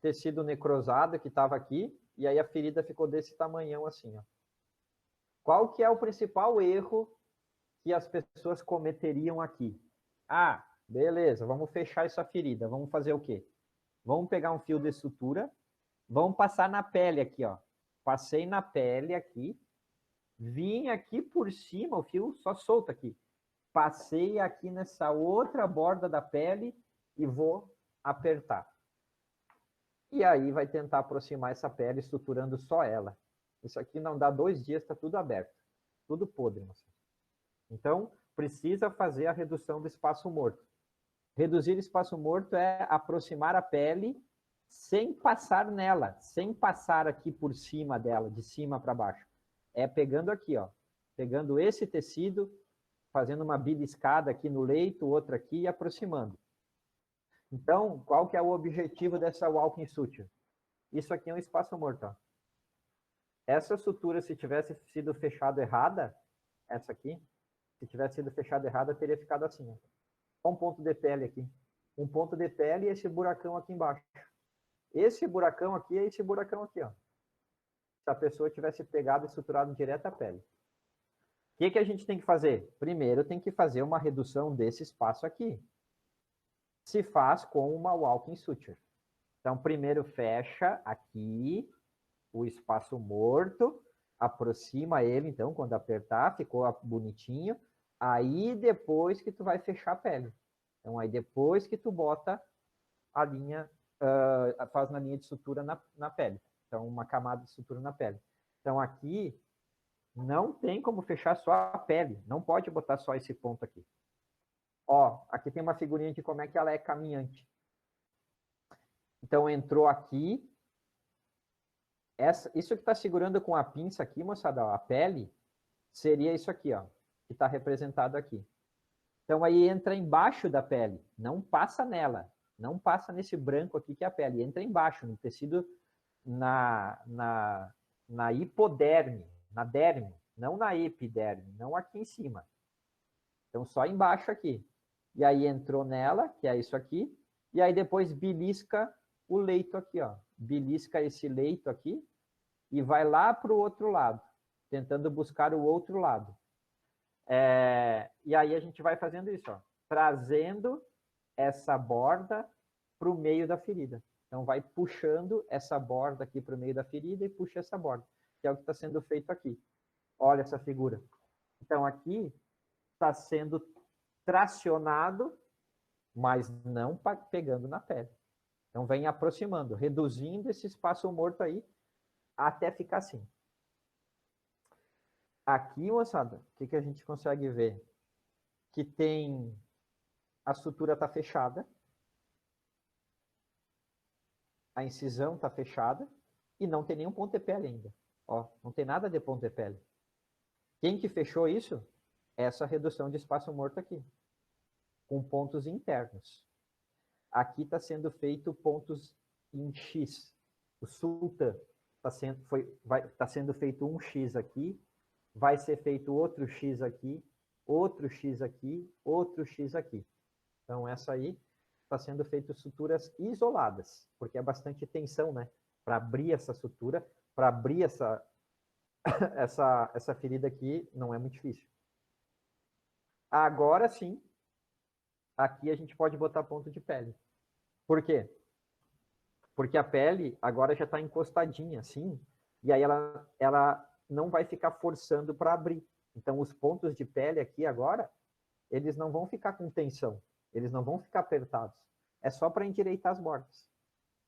S2: tecido necrosado que estava aqui, e aí a ferida ficou desse tamanhão assim, ó. Qual que é o principal erro que as pessoas cometeriam aqui? Ah, beleza, vamos fechar essa ferida. Vamos fazer o quê? Vamos pegar um fio de sutura, vamos passar na pele aqui, ó. Passei na pele aqui, vim aqui por cima, o fio só solta aqui. Passei aqui nessa outra borda da pele e vou apertar. E aí vai tentar aproximar essa pele, suturando só ela. Isso aqui não dá 2 dias, está tudo aberto. Tudo podre, moça. Então, precisa fazer a redução do espaço morto. Reduzir espaço morto é aproximar a pele sem passar nela, sem passar aqui por cima dela, de cima para baixo. É pegando aqui, ó, pegando esse tecido, fazendo uma beliscada aqui no leito, outra aqui e aproximando. Então, qual que é o objetivo dessa walking suture? Isso aqui é um espaço morto, ó. Essa sutura, se tivesse sido fechada errada, essa aqui, se tivesse sido fechada errada, teria ficado assim, ó. Um ponto de pele aqui. Um ponto de pele e esse buracão aqui embaixo. Esse buracão aqui é esse buracão aqui, ó. Se a pessoa tivesse pegado e suturado direto a pele. O que a gente tem que fazer? Primeiro, tem que fazer uma redução desse espaço aqui. Se faz com uma walking suture. Então, primeiro fecha aqui o espaço morto, aproxima ele, então, quando apertar, ficou bonitinho. Aí, depois que tu vai fechar a pele. Então, aí depois que tu bota a linha, faz na linha de sutura na pele. Então, uma camada de sutura na pele. Então, aqui, não tem como fechar só a pele. Não pode botar só esse ponto aqui. Ó, aqui tem uma figurinha de como é que ela é caminhante. Então, entrou aqui. Isso que está segurando com a pinça aqui, moçada, ó, a pele, seria isso aqui, ó, que está representado aqui. Então, aí entra embaixo da pele, não passa nela, não passa nesse branco aqui que é a pele, entra embaixo, no tecido, na hipoderme, na derme, não na epiderme, não aqui em cima. Então, só embaixo aqui. E aí entrou nela, que é isso aqui, e aí depois belisca o leito aqui, ó. Belisca esse leito aqui e vai lá para o outro lado, tentando buscar o outro lado. E aí a gente vai fazendo isso, ó, trazendo essa borda para o meio da ferida. Então, vai puxando essa borda aqui para o meio da ferida e puxa essa borda, que é o que está sendo feito aqui. Olha essa figura. Então, aqui está sendo tracionado, mas não pegando na pele. Então, vem aproximando, reduzindo esse espaço morto aí, até ficar assim. Aqui, moçada, o que a gente consegue ver? Que tem... A sutura está fechada. a incisão está fechada e não tem nenhum ponto de pele ainda. Ó, não tem nada de ponto de pele. Quem que fechou isso? Essa redução de espaço morto aqui, com pontos internos. Aqui está sendo feito pontos em X. O sultan está sendo feito um X aqui, vai ser feito outro X aqui, outro X aqui, outro X aqui. Então, essa aí está sendo feito suturas isoladas, porque é bastante tensão, né? Para abrir essa sutura, para abrir essa ferida aqui, não é muito difícil. Agora sim, aqui a gente pode botar ponto de pele. Por quê? Porque a pele agora já está encostadinha, assim, e aí ela não vai ficar forçando para abrir. Então, os pontos de pele aqui agora, eles não vão ficar com tensão, eles não vão ficar apertados. É só para endireitar as bordas,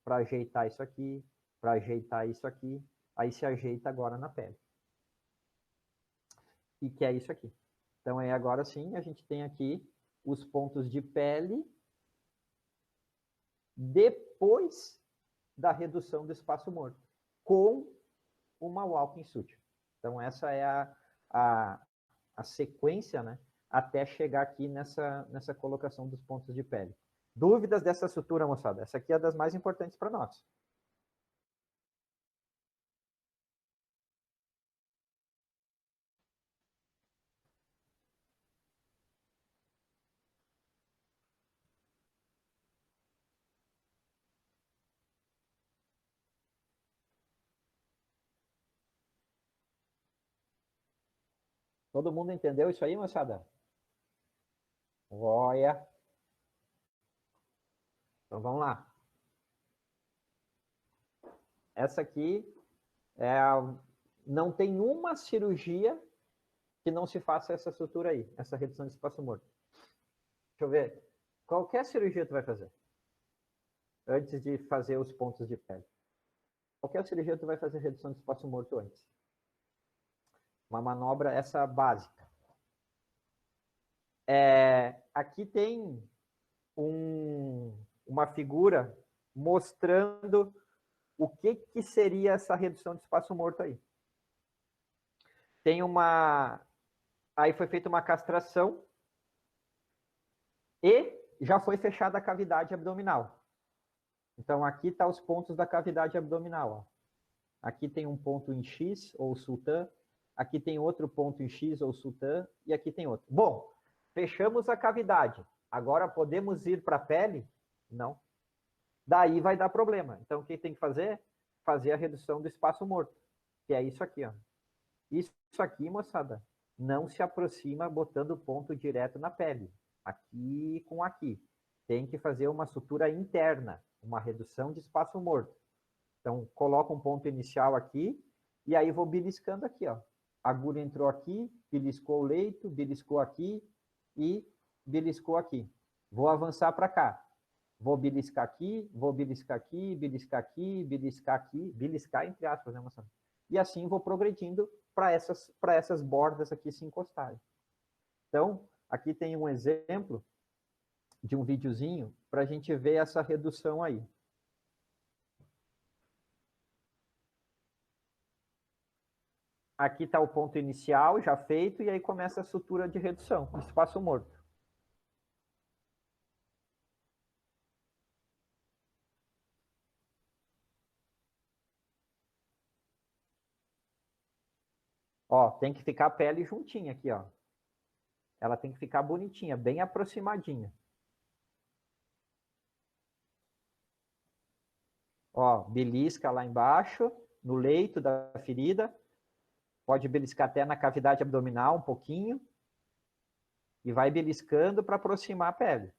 S2: para ajeitar isso aqui, para ajeitar isso aqui, aí se ajeita agora na pele. E que é isso aqui. Então, aí agora sim, a gente tem aqui os pontos de pele depois da redução do espaço morto, com uma walking suture. Então, essa é a sequência, né, até chegar aqui nessa colocação dos pontos de pele. Dúvidas dessa sutura, moçada? Essa aqui é das mais importantes para nós. Todo mundo entendeu isso aí, moçada? Olha. Então, vamos lá. Essa aqui não tem uma cirurgia que não se faça essa sutura aí, essa redução de espaço morto. Deixa eu ver. Qualquer cirurgia tu vai fazer antes de fazer os pontos de pele. Qualquer cirurgia tu vai fazer redução de espaço morto antes. Uma manobra essa básica. Aqui tem uma figura mostrando o que seria essa redução de espaço morto aí. Tem aí foi feita uma castração e já foi fechada a cavidade abdominal. Então, aqui está os pontos da cavidade abdominal. Ó. Aqui tem um ponto em X, ou sultan. Aqui tem outro ponto em X, ou sultan. E aqui tem outro. Bom, fechamos a cavidade. Agora, podemos ir para a pele? Não. Daí vai dar problema. Então, o que tem que fazer? Fazer a redução do espaço morto. Que é isso aqui. Ó. Isso aqui, moçada, não se aproxima botando ponto direto na pele. Aqui com aqui. Tem que fazer uma sutura interna, uma redução de espaço morto. Então, coloco um ponto inicial aqui, e aí vou beliscando aqui, ó. A agulha entrou aqui, beliscou o leito, beliscou aqui e beliscou aqui. Vou avançar para cá. Vou beliscar aqui, vou beliscar aqui, beliscar aqui, beliscar aqui, beliscar entre aspas, né, moçada? E assim vou progredindo para essas bordas aqui se encostarem. Então, aqui tem um exemplo de um videozinho para a gente ver essa redução aí. Aqui está o ponto inicial já feito e aí começa a sutura de redução, espaço morto. Ó, tem que ficar a pele juntinha aqui, ó. Ela tem que ficar bonitinha, bem aproximadinha. Ó, belisca lá embaixo, no leito da ferida. Pode beliscar até na cavidade abdominal um pouquinho. E vai beliscando para aproximar a pele.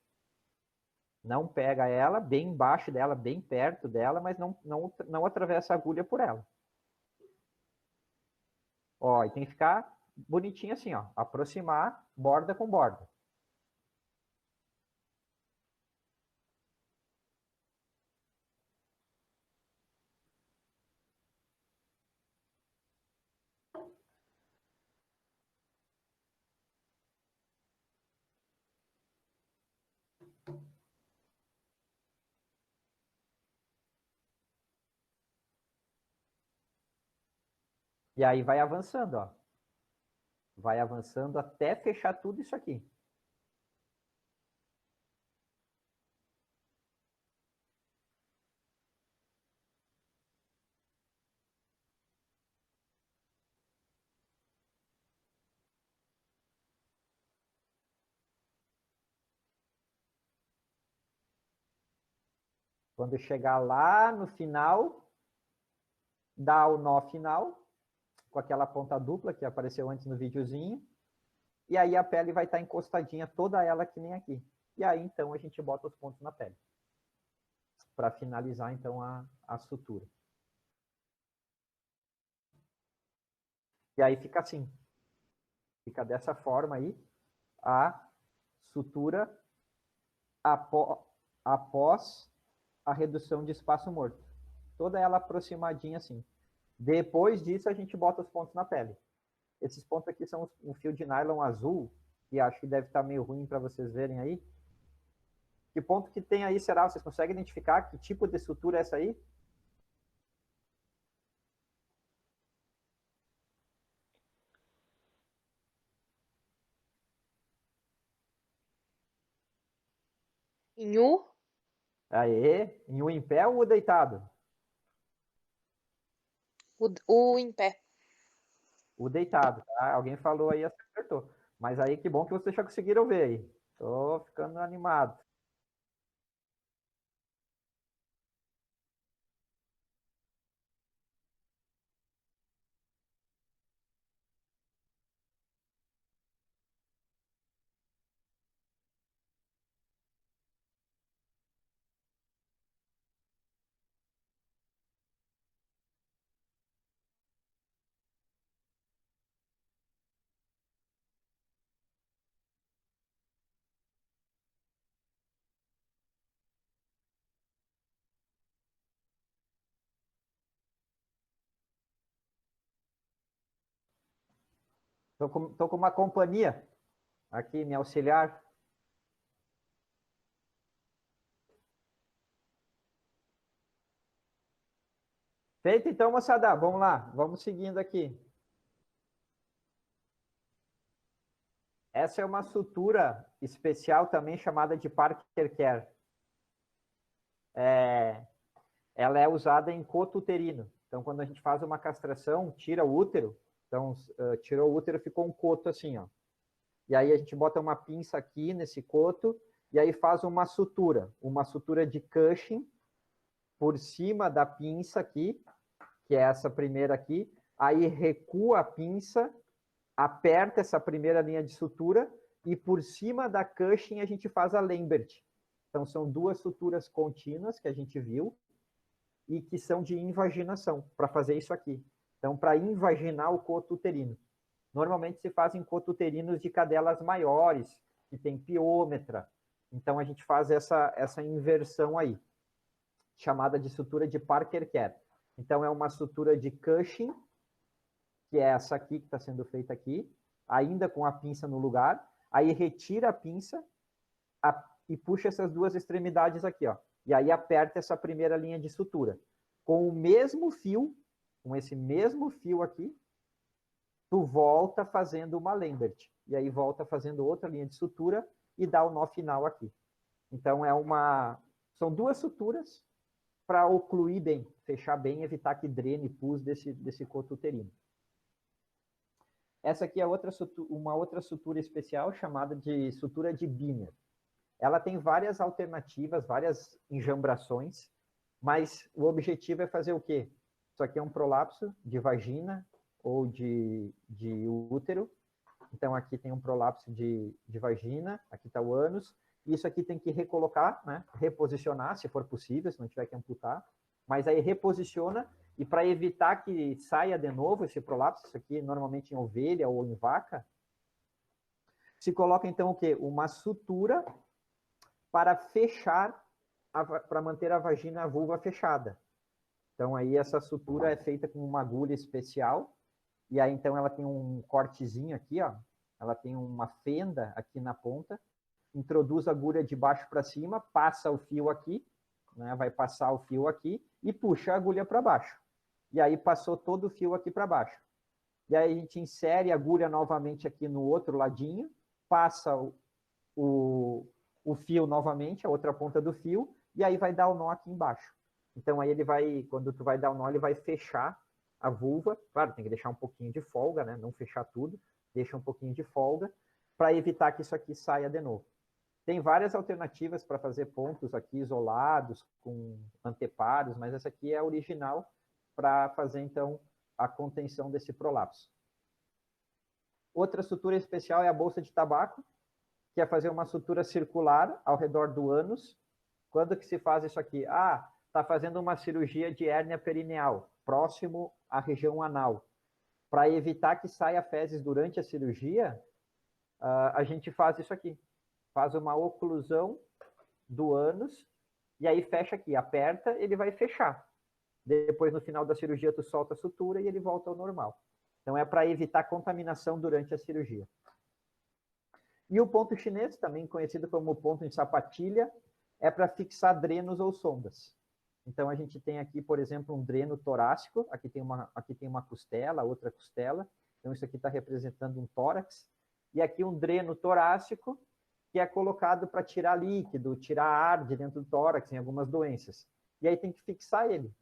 S2: Não pega ela bem embaixo dela, bem perto dela, mas não atravessa a agulha por ela. Ó, e tem que ficar bonitinho assim, ó. Aproximar borda com borda. E aí vai avançando, ó. Vai avançando até fechar tudo isso aqui. Quando chegar lá no final, dá o nó final, com aquela ponta dupla que apareceu antes no videozinho, e aí a pele vai estar encostadinha, toda ela que nem aqui. E aí, então, a gente bota os pontos na pele, para finalizar, então, a sutura. E aí fica assim. Fica dessa forma aí, a sutura após a redução de espaço morto. Toda ela aproximadinha assim. Depois disso, a gente bota os pontos na pele. Esses pontos aqui são um fio de nylon azul, que acho que deve estar meio ruim para vocês verem aí. Que ponto que tem aí, será? Vocês conseguem identificar que tipo de sutura é essa aí?
S4: Em U?
S2: Aê, em um em pé ou deitado?
S4: O em pé.
S2: O deitado, tá? Alguém falou aí, acertou. Mas aí que bom que vocês já conseguiram ver aí. Tô ficando animado. Tô com uma companhia aqui, me auxiliar. Feito então, moçada. Vamos lá, vamos seguindo aqui. Essa é uma sutura especial também chamada de Parker Care. Ela é usada em coto uterino. Então, quando a gente faz uma castração, tira o útero. Então, tirou o útero, ficou um coto assim, ó. E aí a gente bota uma pinça aqui nesse coto e aí faz uma sutura de Cushing por cima da pinça aqui, que é essa primeira aqui. Aí recua a pinça, aperta essa primeira linha de sutura e por cima da Cushing a gente faz a Lambert. Então, são duas suturas contínuas que a gente viu e que são de invaginação, para fazer isso aqui. Então, para invaginar o coto uterino. Normalmente se fazem cotuterinos de cadelas maiores, que tem piômetra. Então, a gente faz essa inversão aí, chamada de sutura de Parker Care. Então, é uma sutura de Cushing, que é essa aqui que está sendo feita aqui, ainda com a pinça no lugar. Aí retira a pinça e puxa essas duas extremidades aqui, ó. E aí aperta essa primeira linha de sutura. Com o mesmo fio, com esse mesmo fio aqui, tu volta fazendo uma Lambert. E aí volta fazendo outra linha de sutura e dá o nó final aqui. Então, são duas suturas para ocluir bem, fechar bem, evitar que drene pus desse coto uterino. Essa aqui é uma outra sutura especial chamada de sutura de Biner. Ela tem várias alternativas, várias enjambrações, mas o objetivo é fazer o quê? Isso aqui é um prolapso de vagina ou de útero. Então, aqui tem um prolapso de vagina, aqui está o ânus. Isso aqui tem que recolocar, né? Reposicionar, se for possível, se não tiver que amputar. Mas aí reposiciona, e para evitar que saia de novo esse prolapso, isso aqui normalmente em ovelha ou em vaca, se coloca então o quê? Uma sutura para fechar, para manter a vagina, a vulva fechada. Então aí essa sutura é feita com uma agulha especial, e aí então ela tem um cortezinho aqui, ó, ela tem uma fenda aqui na ponta, introduz a agulha de baixo para cima, passa o fio aqui, né, vai passar o fio aqui, e puxa a agulha para baixo. E aí passou todo o fio aqui para baixo. e aí a gente insere a agulha novamente aqui no outro ladinho, passa o fio novamente, a outra ponta do fio, e aí vai dar o nó aqui embaixo. Então aí ele vai, quando tu vai dar o nó, ele vai fechar a vulva. Claro, tem que deixar um pouquinho de folga, né? Não fechar tudo, deixa um pouquinho de folga, para evitar que isso aqui saia de novo. Tem várias alternativas para fazer pontos aqui isolados, com anteparos, mas essa aqui é a original para fazer, então, a contenção desse prolapso. Outra sutura especial é a bolsa de tabaco, que é fazer uma sutura circular ao redor do ânus. Quando que se faz isso aqui? Ah, está fazendo uma cirurgia de hérnia perineal, próximo à região anal. Para evitar que saia fezes durante a cirurgia, a gente faz isso aqui. Faz uma oclusão do ânus e aí fecha aqui. Aperta, ele vai fechar. Depois, no final da cirurgia, tu solta a sutura e ele volta ao normal. Então, é para evitar contaminação durante a cirurgia. E o ponto chinês, também conhecido como ponto em sapatilha, é para fixar drenos ou sondas. Então, a gente tem aqui, por exemplo, um dreno torácico. Aqui tem uma costela, outra costela. Então, isso aqui está representando um tórax. E aqui um dreno torácico, que é colocado para tirar líquido, tirar ar de dentro do tórax em algumas doenças. E aí tem que fixar ele.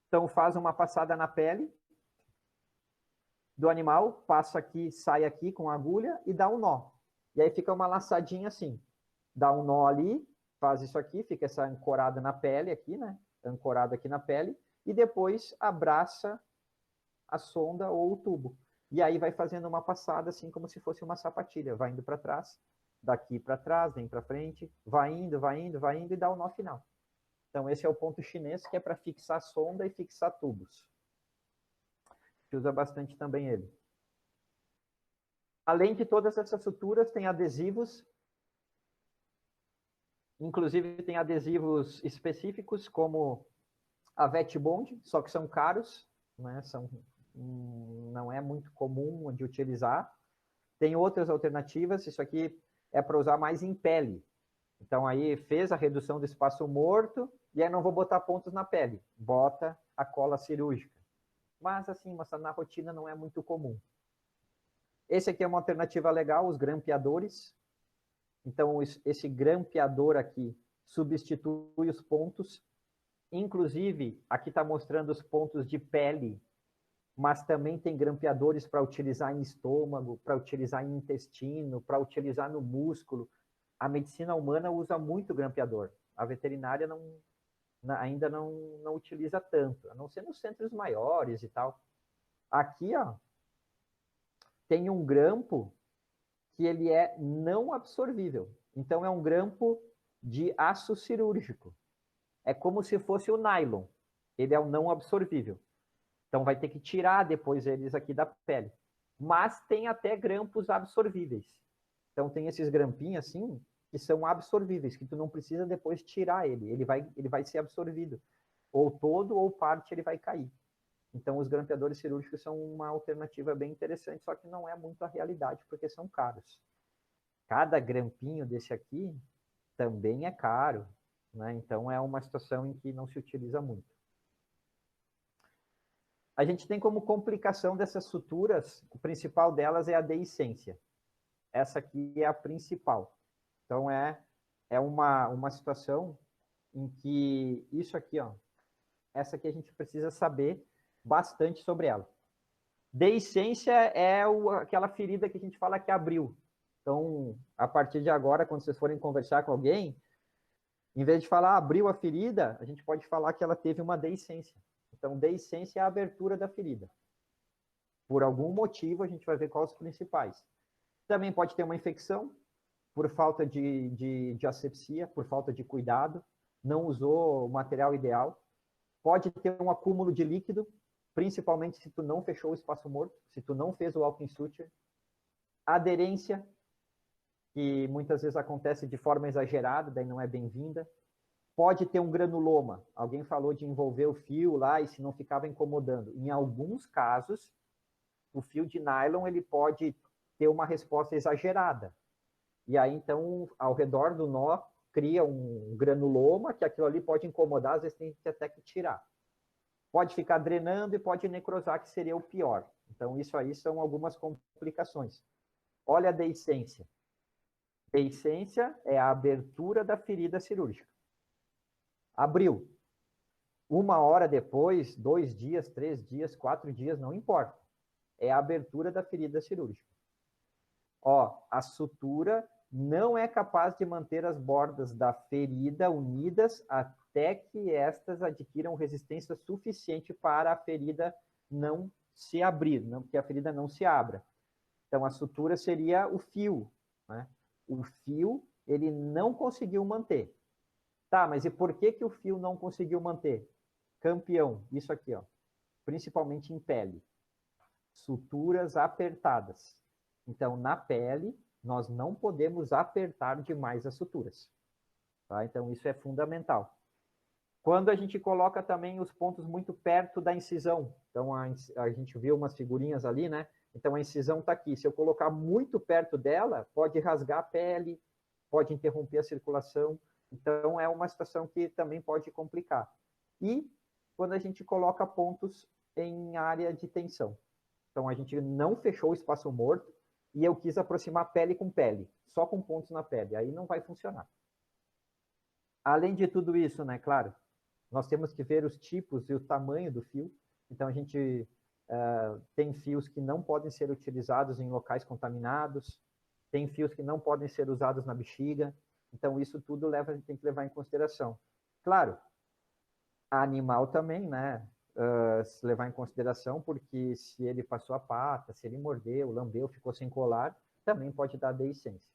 S2: Então, faz uma passada na pele do animal, passa aqui, sai aqui com a agulha e dá um nó. E aí fica uma laçadinha assim. Dá um nó ali, faz isso aqui, fica essa ancorada na pele aqui, né? Ancorado aqui na pele. E depois abraça a sonda ou o tubo. E aí vai fazendo uma passada assim como se fosse uma sapatilha. Vai indo para trás, daqui para trás, vem para frente, vai indo, vai indo, vai indo e dá o nó final. Então esse é o ponto chinês, que é para fixar sonda e fixar tubos. A gente usa bastante também ele. Além de todas essas suturas, tem adesivos. Inclusive tem adesivos específicos, como a Vetbond, só que são caros, né? Não é muito comum de utilizar. Tem outras alternativas, isso aqui é para usar mais em pele. Então aí fez a redução do espaço morto, e aí não vou botar pontos na pele, bota a cola cirúrgica. Mas assim, na rotina não é muito comum. Esse aqui é uma alternativa legal, os grampeadores. Então esse grampeador aqui substitui os pontos. Inclusive, aqui está mostrando os pontos de pele, mas também tem grampeadores para utilizar em estômago, para utilizar em intestino, para utilizar no músculo. A medicina humana usa muito grampeador. A veterinária ainda não utiliza tanto, a não ser nos centros maiores e tal. Aqui, ó, tem um grampo que ele é não absorvível. Então, é um grampo de aço cirúrgico. É como se fosse o nylon. Ele é um não absorvível. Então, vai ter que tirar depois eles aqui da pele. Mas tem até grampos absorvíveis. Então, tem esses grampinhos assim, que são absorvíveis, que tu não precisa depois tirar ele. Ele vai ser absorvido. Ou todo ou parte ele vai cair. Então, os grampeadores cirúrgicos são uma alternativa bem interessante, só que não é muito a realidade, porque são caros. Cada grampinho desse aqui também é caro, né? Então, é uma situação em que não se utiliza muito. A gente tem como complicação dessas suturas, o principal delas é a deiscência. Essa aqui é a principal. Então, é uma situação em que isso aqui, ó, essa aqui a gente precisa saber bastante sobre ela. Deiscência é aquela ferida que a gente fala que abriu. Então, a partir de agora, quando vocês forem conversar com alguém, em vez de falar abriu a ferida, a gente pode falar que ela teve uma deiscência. Então, deiscência é a abertura da ferida. Por algum motivo, a gente vai ver quais os principais. Também pode ter uma infecção, por falta de asepsia, por falta de cuidado, não usou o material ideal. Pode ter um acúmulo de líquido, principalmente se tu não fechou o espaço morto, se tu não fez o walking suture. Aderência, que muitas vezes acontece de forma exagerada, daí não é bem-vinda. Pode ter um granuloma. Alguém falou de envolver o fio lá e se não ficava incomodando. Em alguns casos, o fio de nylon ele pode ter uma resposta exagerada. E aí, então, ao redor do nó, cria um granuloma, que aquilo ali pode incomodar, às vezes tem até que tirar. Pode ficar drenando e pode necrosar, que seria o pior. Então, isso aí são algumas complicações. Olha a deiscência. Deiscência é a abertura da ferida cirúrgica. Abriu. 1 hora depois, 2 dias, 3 dias, 4 dias, não importa. É a abertura da ferida cirúrgica. Ó, a sutura não é capaz de manter as bordas da ferida unidas até que estas adquiram resistência suficiente para a ferida não se abrir, não, que a ferida não se abra. Então, a sutura seria o fio, né? O fio, ele não conseguiu manter. Tá, mas e por que que o fio não conseguiu manter? Campeão, isso aqui, ó. Principalmente em pele. Suturas apertadas. Então, na pele, nós não podemos apertar demais as suturas. Tá? Então, isso é fundamental. Quando a gente coloca também os pontos muito perto da incisão, então a gente viu umas figurinhas ali, né? Então, a incisão está aqui. Se eu colocar muito perto dela, pode rasgar a pele, pode interromper a circulação. Então, é uma situação que também pode complicar. E quando a gente coloca pontos em área de tensão. Então, a gente não fechou o espaço morto e eu quis aproximar pele com pele, só com pontos na pele. Aí não vai funcionar. Além de tudo isso, né, claro, nós temos que ver os tipos e o tamanho do fio. Então, a gente tem fios que não podem ser utilizados em locais contaminados, tem fios que não podem ser usados na bexiga. Então, isso tudo a gente tem que levar em consideração. Claro, animal também, né? Se levar em consideração, porque se ele passou a pata, se ele mordeu, lambeu, ficou sem colar, também pode dar deiscência.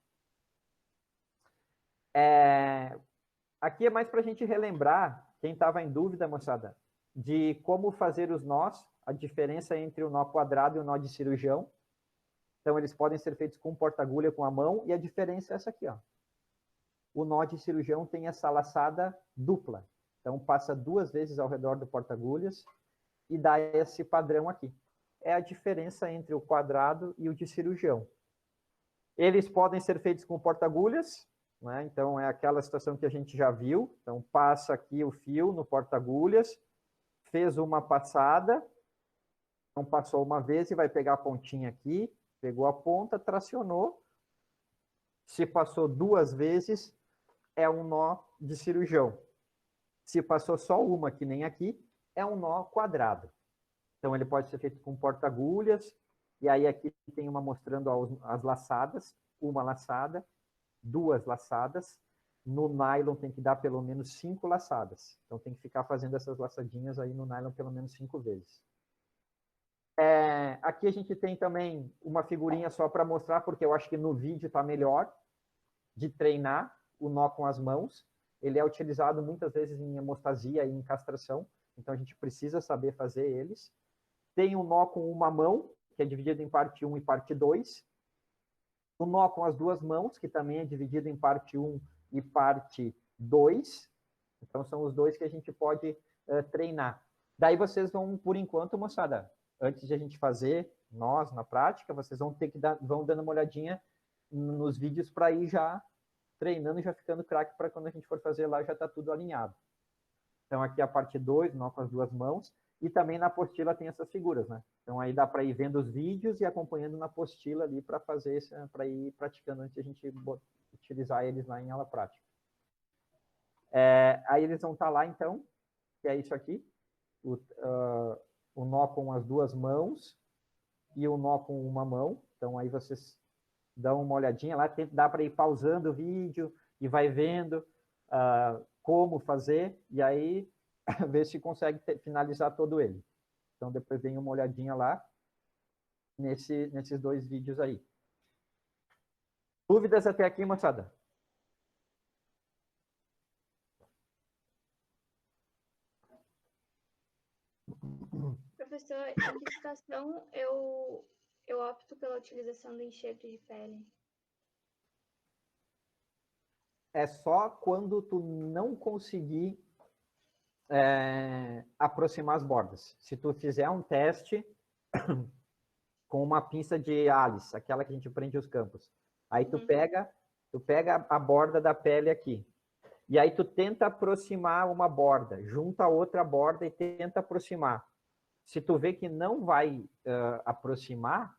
S2: Aqui é mais para a gente relembrar, quem estava em dúvida, moçada, de como fazer os nós, a diferença entre o nó quadrado e o nó de cirurgião. Então, eles podem ser feitos com porta-agulha, com a mão, e a diferença é essa aqui, ó. O nó de cirurgião tem essa laçada dupla. Então, passa 2 vezes ao redor do porta-agulhas e dá esse padrão aqui. É a diferença entre o quadrado e o de cirurgião. Eles podem ser feitos com porta-agulhas, né? Então, é aquela situação que a gente já viu. Então, passa aqui o fio no porta-agulhas, fez uma passada, então passou uma vez e vai pegar a pontinha aqui, pegou a ponta, tracionou. Se passou 2 vezes, é um nó de cirurgião. Se passou só uma, que nem aqui, é um nó quadrado. Então, ele pode ser feito com porta-agulhas, e aí aqui tem uma mostrando as laçadas, uma laçada, 2 laçadas. No nylon tem que dar pelo menos 5 laçadas. Então, tem que ficar fazendo essas laçadinhas aí no nylon pelo menos 5 vezes. Aqui a gente tem também uma figurinha só para mostrar, porque eu acho que no vídeo está melhor, de treinar o nó com as mãos. Ele é utilizado muitas vezes em hemostasia e em castração, então a gente precisa saber fazer eles. Tem um nó com uma mão, que é dividido em parte 1 e parte 2. O nó com as 2 mãos, que também é dividido em parte 1 e parte 2. Então, são os 2 que a gente pode treinar. Daí vocês vão, por enquanto, moçada, antes de a gente fazer nós na prática, vocês vão ter que vão dando uma olhadinha nos vídeos para ir já treinando e já ficando craque para quando a gente for fazer lá já está tudo alinhado. Então, aqui a parte 2, nó com as 2 mãos, e também na apostila tem essas figuras, né? Então, aí dá para ir vendo os vídeos e acompanhando na apostila ali para fazer para ir praticando antes de a gente utilizar eles lá em aula prática. Aí eles vão estar lá, então, que é isso aqui, o nó com as 2 mãos e o nó com uma mão. Então, aí vocês dão uma olhadinha lá, dá para ir pausando o vídeo e vai vendo como fazer, e aí ver se consegue finalizar todo ele. Então, depois vem uma olhadinha lá nesses 2 vídeos aí. Dúvidas até aqui, moçada?
S1: Professor, em que situação eu opto pela utilização do enxerto de pele?
S2: É só quando tu não conseguir aproximar as bordas. Se tu fizer um teste com uma pinça de Alice, aquela que a gente prende os campos, aí tu pega a borda da pele aqui, E aí tu tenta aproximar uma borda, junta a outra borda e tenta aproximar. Se tu vê que não vai aproximar,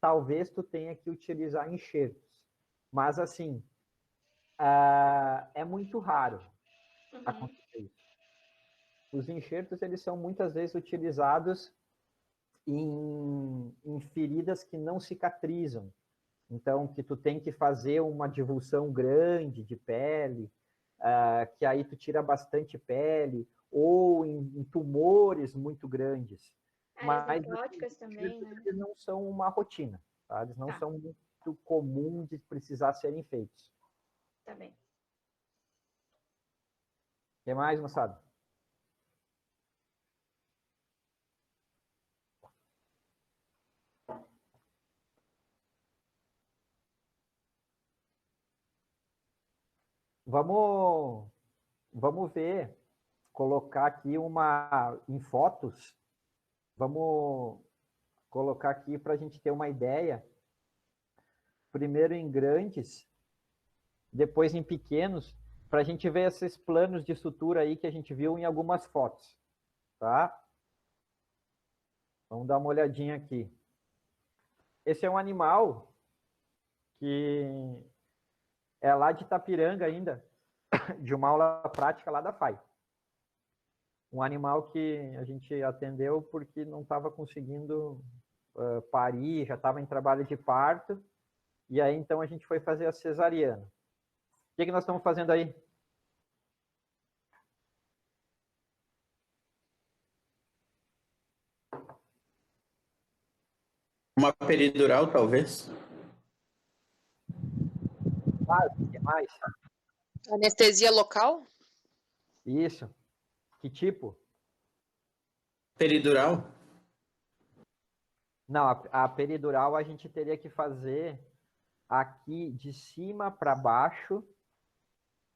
S2: talvez tu tenha que utilizar enxertos. Mas, assim, é muito raro acontecer isso. Os enxertos, eles são muitas vezes utilizados em feridas que não cicatrizam. Então, que tu tem que fazer uma divulsão grande de pele, que aí tu tira bastante pele, ou em tumores muito grandes.
S1: Áreas necróticas também, né?
S2: Eles não são uma rotina, tá? Eles não são muito comum de precisar serem feitos.
S1: Tá bem.
S2: O que mais, moçada? Vamos ver, colocar aqui em fotos, vamos colocar aqui para a gente ter uma ideia, primeiro em grandes, depois em pequenos, para a gente ver esses planos de sutura aí que a gente viu em algumas fotos, tá? Vamos dar uma olhadinha aqui. Esse é um animal que é lá de Itapiranga ainda, de uma aula prática lá da FAI. Um animal que a gente atendeu porque não estava conseguindo parir, já estava em trabalho de parto, e aí então a gente foi fazer a cesariana. O que nós estamos fazendo aí?
S5: Uma peridural, talvez?
S2: O que mais?
S4: Anestesia local?
S2: Isso. Que tipo?
S5: Peridural?
S2: Não, a peridural a gente teria que fazer aqui de cima para baixo,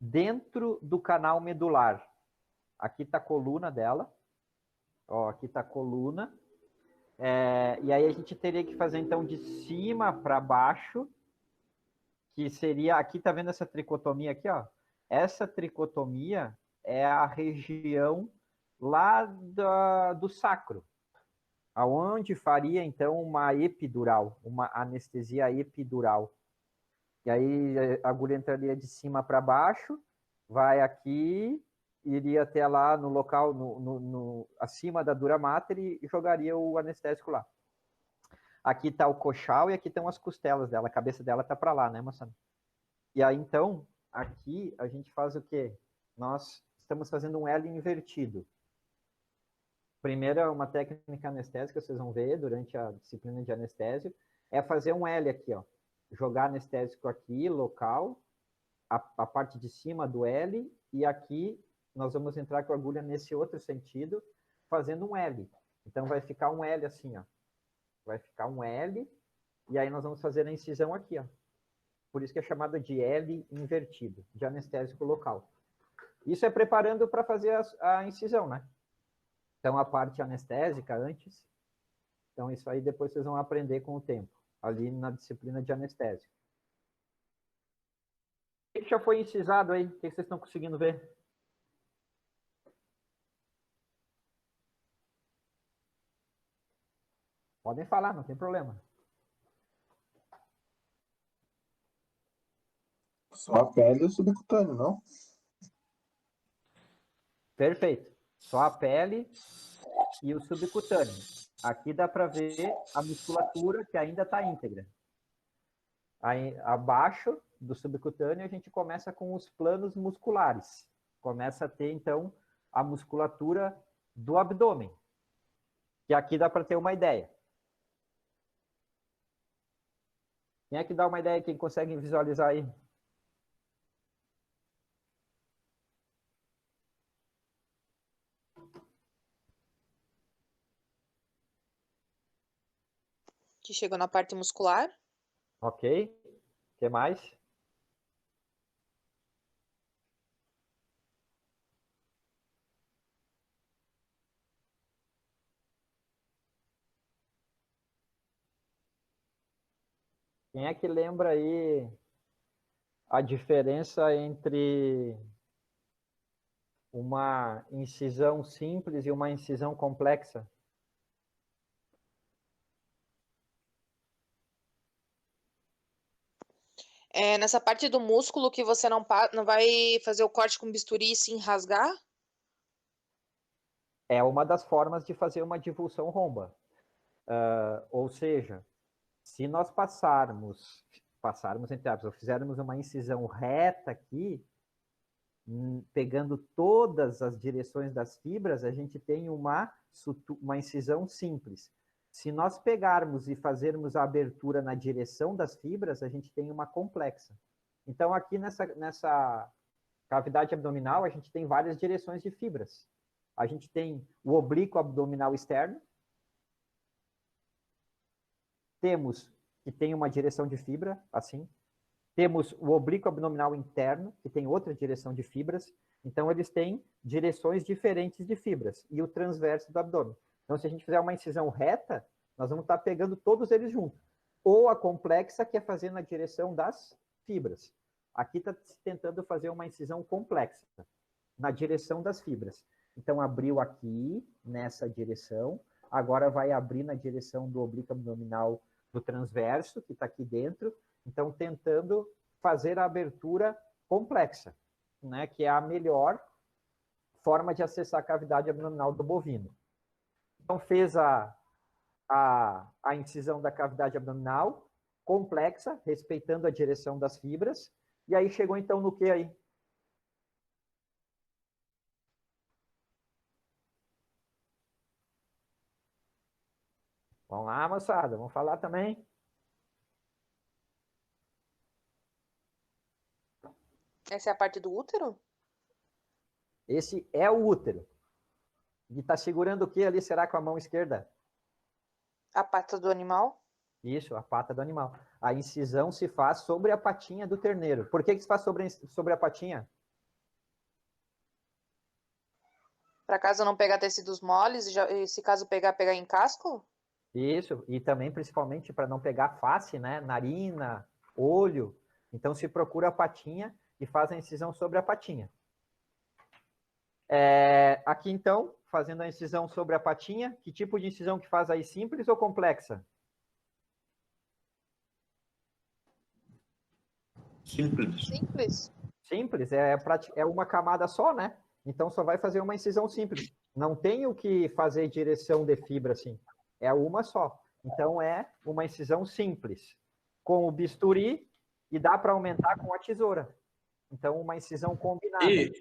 S2: dentro do canal medular. Aqui está a coluna dela. Ó, aqui está a coluna. E aí a gente teria que fazer, então, de cima para baixo, que seria... Aqui está vendo essa tricotomia aqui, ó? Essa tricotomia é a região lá do sacro, aonde faria, então, uma epidural, uma anestesia epidural. E aí a agulha entraria de cima para baixo, vai aqui, iria até lá no local, acima da dura mater e jogaria o anestésico lá. Aqui está o coxal e aqui estão as costelas dela, a cabeça dela está para lá, né, moçada? E aí, então, aqui a gente faz o quê? Nós estamos fazendo um L invertido. Primeiro é uma técnica anestésica, vocês vão ver durante a disciplina de anestésio, é fazer um L aqui, ó. Jogar anestésico aqui, local, a parte de cima do L, e aqui nós vamos entrar com a agulha nesse outro sentido, fazendo um L. Então vai ficar um L assim, ó. Vai ficar um L, e aí nós vamos fazer a incisão aqui, ó. Por isso que é chamada de L invertido, de anestésico local. Isso é preparando para fazer a incisão, né? Então, a parte anestésica antes. Então, isso aí depois vocês vão aprender com o tempo, ali na disciplina de anestésio. O que já foi incisado aí? O que vocês estão conseguindo ver? Podem falar, não tem problema.
S6: Só a pele e o subcutâneo, não?
S2: Perfeito. Só a pele e o subcutâneo. Aqui dá para ver a musculatura que ainda está íntegra. Aí, abaixo do subcutâneo, a gente começa com os planos musculares. Começa a ter, então, a musculatura do abdômen. Que aqui dá para ter uma ideia. Quem é que dá uma ideia? Quem consegue visualizar aí?
S4: Que chegou na parte muscular.
S2: Ok. O que mais? Quem é que lembra aí a diferença entre uma incisão simples e uma incisão complexa?
S4: Nessa parte do músculo que você não vai fazer o corte com bisturi e sim rasgar?
S2: É uma das formas de fazer uma divulsão romba. Ou seja, se nós passarmos entre aspas, ou fizermos uma incisão reta aqui, pegando todas as direções das fibras, a gente tem uma incisão simples. Se nós pegarmos e fazermos a abertura na direção das fibras, a gente tem uma complexa. Então, aqui nessa cavidade abdominal, a gente tem várias direções de fibras. A gente tem o oblíquo abdominal externo, temos que tem uma direção de fibra, assim. Temos o oblíquo abdominal interno, que tem outra direção de fibras. Então, eles têm direções diferentes de fibras. E o transverso do abdômen. Então, se a gente fizer uma incisão reta, nós vamos estar pegando todos eles juntos. Ou a complexa, que é fazer na direção das fibras. Aqui está tentando fazer uma incisão complexa, na direção das fibras. Então, abriu aqui, nessa direção. Agora vai abrir na direção do oblíquo abdominal do transverso, que está aqui dentro. Então, tentando fazer a abertura complexa, né, que é a melhor forma de acessar a cavidade abdominal do bovino. Então, fez a incisão da cavidade abdominal complexa, respeitando a direção das fibras. E aí chegou, então, no que aí? Vamos lá, moçada, vamos falar também.
S4: Essa é a parte do útero?
S2: Esse é o útero. E está segurando o que ali, será, com a mão esquerda?
S4: A pata do animal?
S2: Isso, a pata do animal. A incisão se faz sobre a patinha do terneiro. Por que se faz sobre a patinha?
S4: Para caso não pegar tecidos moles, e se caso pegar em casco?
S2: Isso, e também principalmente para não pegar face, né? Narina, olho. Então se procura a patinha e faz a incisão sobre a patinha. Aqui então, fazendo a incisão sobre a patinha, que tipo de incisão que faz aí? Simples ou complexa?
S5: Simples.
S4: Simples.
S2: Simples, é uma camada só, né? Então só vai fazer uma incisão simples. Não tem o que fazer direção de fibra assim. É uma só. Então é uma incisão simples. Com o bisturi e dá para aumentar com a tesoura. Então uma incisão combinada.
S5: E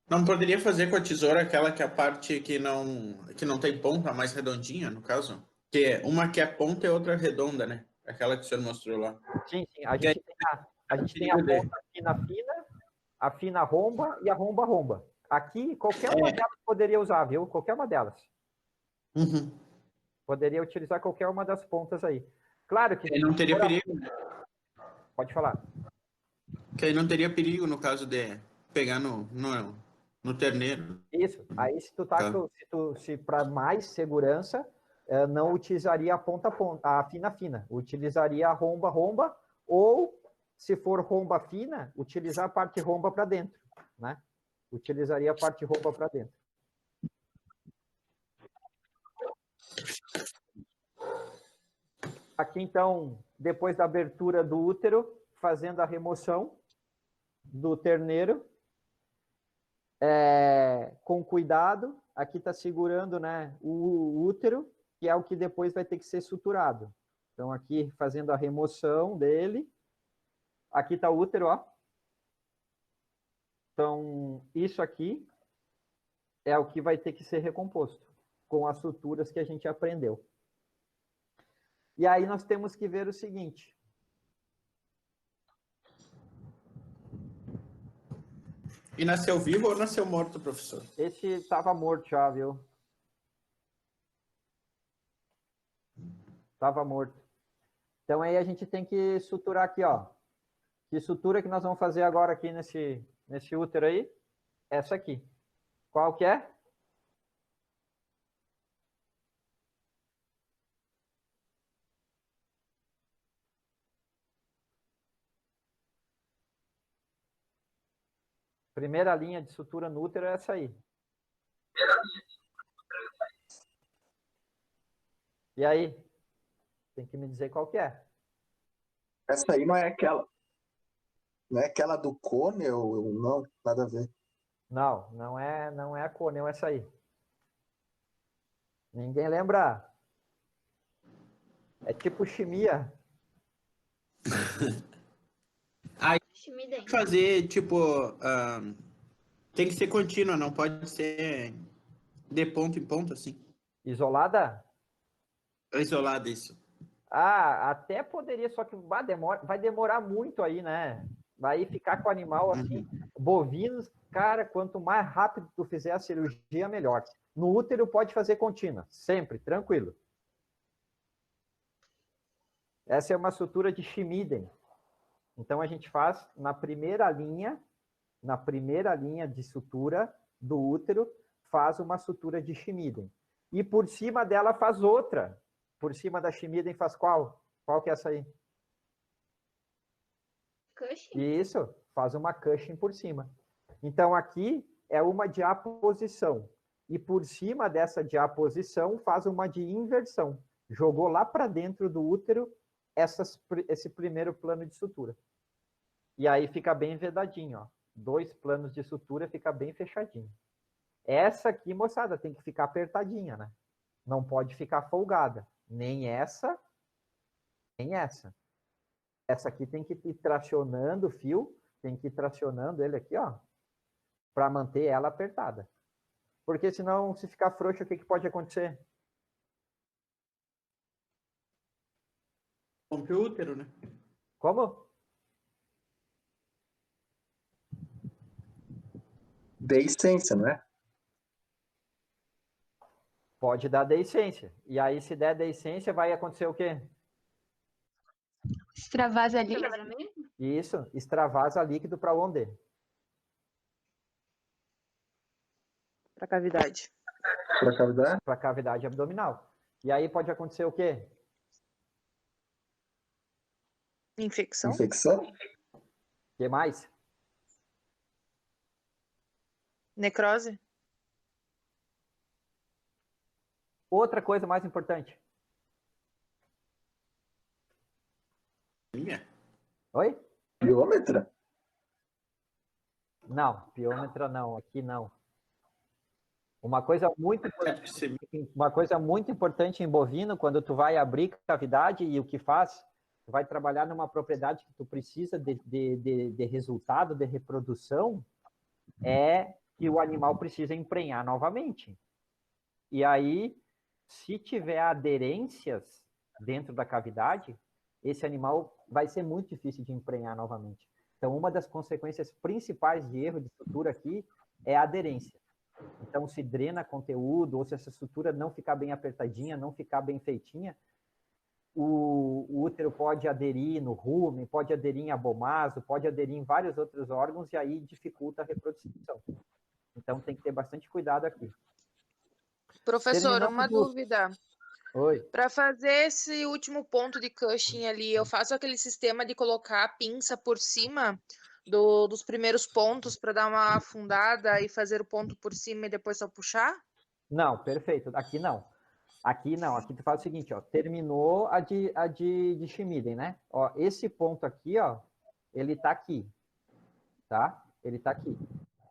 S5: não poderia fazer com a tesoura aquela que é a parte que não tem ponta, mais redondinha, no caso? Que uma que é ponta e outra redonda, né? Aquela que o senhor mostrou lá.
S2: Sim. A gente tem a ponta fina, a fina romba e a romba. Aqui, qualquer uma delas poderia usar, viu? Qualquer uma delas.
S5: Uhum.
S2: Poderia utilizar qualquer uma das pontas aí. Claro que...
S5: E não teria perigo.
S2: Pode falar.
S5: Que aí não teria perigo no caso de pegar no terneiro.
S2: Isso. Aí se tu tá se para mais segurança, não utilizaria a ponta, a fina. Utilizaria a romba, ou se for romba fina, utilizar a parte romba para dentro, né? Utilizaria a parte romba para dentro. Aqui então, depois da abertura do útero, fazendo a remoção do terneiro, com cuidado. Aqui está segurando, né, o útero, que é o que depois vai ter que ser suturado. Então, aqui fazendo a remoção dele. Aqui está o útero, ó. Então, isso aqui é o que vai ter que ser recomposto, com as suturas que a gente aprendeu. E aí nós temos que ver o seguinte.
S5: E nasceu vivo ou nasceu morto, professor?
S2: Esse estava morto já, viu? Estava morto. Então aí a gente tem que suturar aqui, ó. Que sutura que nós vamos fazer agora aqui nesse útero aí? Essa aqui. Qual que é? Primeira linha de sutura no útero é essa aí. E aí? Tem que me dizer qual que é.
S6: Essa aí não é aquela. Não é aquela do cone ou não? Nada a ver.
S2: Não, não é a côneo essa aí. Ninguém lembra? É tipo chimia.
S1: Schmiden.
S5: Fazer, tipo, tem que ser contínua, não pode ser de ponto em ponto, assim.
S2: Isolada?
S5: Isolado isso.
S2: Ah, até poderia, só que vai demorar muito aí, né? Vai ficar com o animal assim. Bovinos, cara, quanto mais rápido tu fizer a cirurgia, melhor. No útero pode fazer contínua, sempre, tranquilo. Essa é uma sutura de Schmiden. Então a gente faz na primeira linha de sutura do útero, faz uma sutura de Schmiden. E por cima dela faz outra. Por cima da Schmiden faz qual? Qual que é essa aí?
S1: Cushing?
S2: Isso, faz uma Cushing por cima. Então aqui é uma de aposição. E por cima dessa de aposição faz uma de inversão. Jogou lá para dentro do útero esse primeiro plano de sutura. E aí fica bem vedadinho, ó. 2 planos de sutura, fica bem fechadinho. Essa aqui, moçada, tem que ficar apertadinha, né? Não pode ficar folgada. Nem essa, nem essa. Essa aqui tem que ir tracionando o fio, tem que ir tracionando ele aqui, ó, para manter ela apertada. Porque senão, se ficar frouxo, o que pode acontecer?
S5: Rompe o útero, né?
S2: Como?
S6: Deiscência, não é?
S2: Pode dar deiscência. E aí, se der deiscência, vai acontecer o quê?
S7: Extravasa ali.
S2: Isso, extravasa líquido para onde?
S4: Para cavidade.
S6: Para cavidade?
S2: Para cavidade abdominal. E aí pode acontecer o quê?
S4: Infecção.
S6: Infecção?
S2: O que mais?
S4: Necrose.
S2: Outra coisa mais importante.
S5: Minha?
S2: Oi?
S6: Piômetra?
S2: Não, piômetra não, aqui não. Uma coisa muito importante em bovino, quando tu vai abrir cavidade e o que faz, tu vai trabalhar numa propriedade que tu precisa de resultado, de reprodução, é que o animal precisa emprenhar novamente. E aí, se tiver aderências dentro da cavidade, esse animal vai ser muito difícil de emprenhar novamente. Então, uma das consequências principais de erro de sutura aqui é a aderência. Então, se drena conteúdo, ou se essa sutura não ficar bem apertadinha, não ficar bem feitinha, o útero pode aderir no rumen, pode aderir em abomaso, pode aderir em vários outros órgãos, e aí dificulta a reprodução. Então, tem que ter bastante cuidado aqui.
S4: Professor, uma dúvida.
S2: Oi.
S4: Para fazer esse último ponto de Cushing ali, eu faço aquele sistema de colocar a pinça por cima dos primeiros pontos para dar uma afundada e fazer o ponto por cima e depois só puxar?
S2: Não, perfeito. Aqui não. Aqui não. Aqui tu faz o seguinte, ó. Terminou a de Schmiden, né? Ó, esse ponto aqui, ó, ele tá aqui. Tá? Ele tá aqui.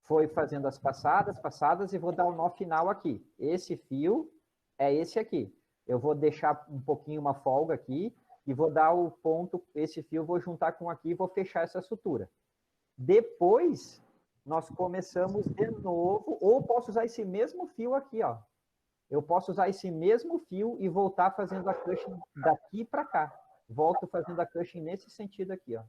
S2: Foi fazendo as passadas e vou dar o nó final aqui. Esse fio é esse aqui. Eu vou deixar um pouquinho uma folga aqui e vou dar o ponto, esse fio vou juntar com aqui e vou fechar essa sutura. Depois, nós começamos de novo, ou posso usar esse mesmo fio aqui, ó. Eu posso usar esse mesmo fio e voltar fazendo a Cushing daqui para cá. Volto fazendo a Cushing nesse sentido aqui, ó.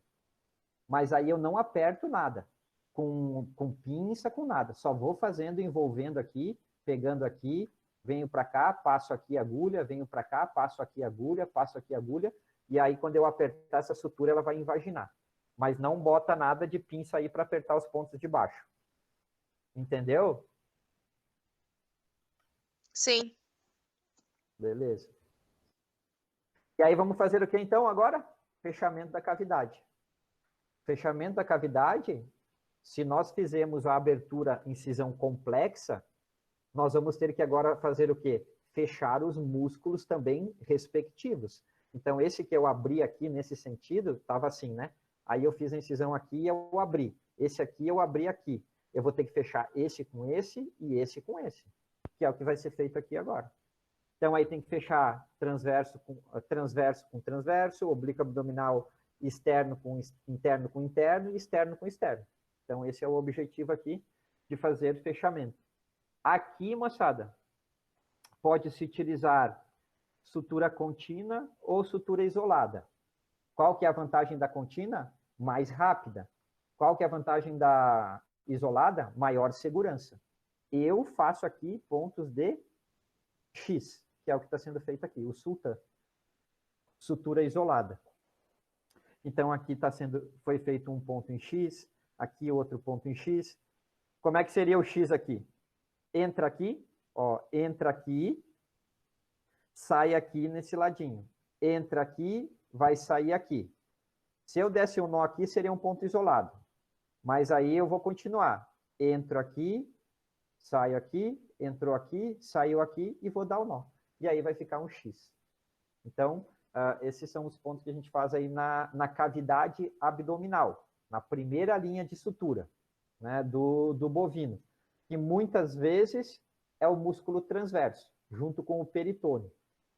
S2: Mas aí eu não aperto nada, com pinça, com nada. Só vou fazendo, envolvendo aqui, pegando aqui, venho para cá, passo aqui a agulha, venho para cá, passo aqui a agulha, passo aqui a agulha, e aí quando eu apertar essa sutura, ela vai invaginar. Mas não bota nada de pinça aí para apertar os pontos de baixo. Entendeu?
S4: Sim.
S2: Beleza. E aí vamos fazer o que então agora? Fechamento da cavidade. Fechamento da cavidade, se nós fizemos a abertura incisão complexa, nós vamos ter que agora fazer o quê? Fechar os músculos também respectivos. Então, esse que eu abri aqui nesse sentido, estava assim, né? Aí eu fiz a incisão aqui e eu abri. Esse aqui eu abri aqui. Eu vou ter que fechar esse com esse e esse com esse, que é o que vai ser feito aqui agora. Então, aí tem que fechar transverso com transverso, oblíquo abdominal externo com interno e externo com externo. Então, esse é o objetivo aqui de fazer fechamento. Aqui, moçada, pode-se utilizar sutura contínua ou sutura isolada. Qual que é a vantagem da contínua? Mais rápida. Qual que é a vantagem da isolada? Maior segurança. Eu faço aqui pontos de X, que é o que está sendo feito aqui, o sutura isolada. Então, aqui foi feito um ponto em X, aqui outro ponto em X. Como é que seria o X aqui? Entra aqui, ó, entra aqui, sai aqui nesse ladinho. Entra aqui, vai sair aqui. Se eu desse um nó aqui, seria um ponto isolado. Mas aí eu vou continuar. Entro aqui, saio aqui, entrou aqui, saiu aqui e vou dar o nó. E aí vai ficar um X. Então, esses são os pontos que a gente faz aí na cavidade abdominal, na primeira linha de sutura, né, do bovino, que muitas vezes é o músculo transverso, junto com o peritônio.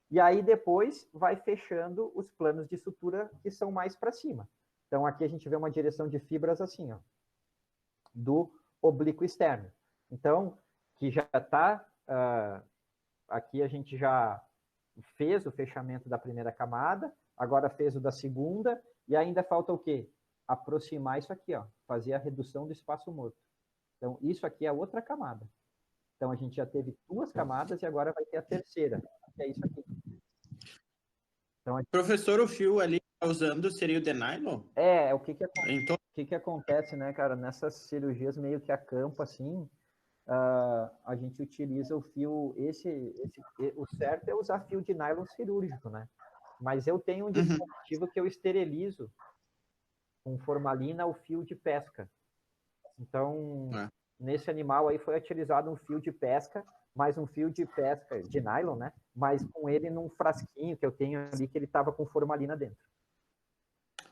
S2: E aí depois vai fechando os planos de sutura que são mais para cima. Então aqui a gente vê uma direção de fibras assim, ó, do oblíquo externo. Então, que já está, aqui a gente já fez o fechamento da primeira camada, agora fez o da segunda, e ainda falta o quê? Aproximar isso aqui, ó, fazer a redução do espaço morto. Então, isso aqui é outra camada. Então, a gente já teve duas camadas e agora vai ter a terceira, que é isso aqui. Então, aqui...
S5: Professor, o fio ali que tá usando seria o de nylon?
S2: O que acontece, né, cara, nessas cirurgias meio que a campo, assim, a gente utiliza o fio, o certo é usar fio de nylon cirúrgico, né? Mas eu tenho um dispositivo que eu esterilizo com formalina o fio de pesca. Então, nesse animal aí foi utilizado um fio de pesca, mais um fio de pesca de nylon, né? Mas com ele num frasquinho que eu tenho ali, que ele estava com formalina dentro.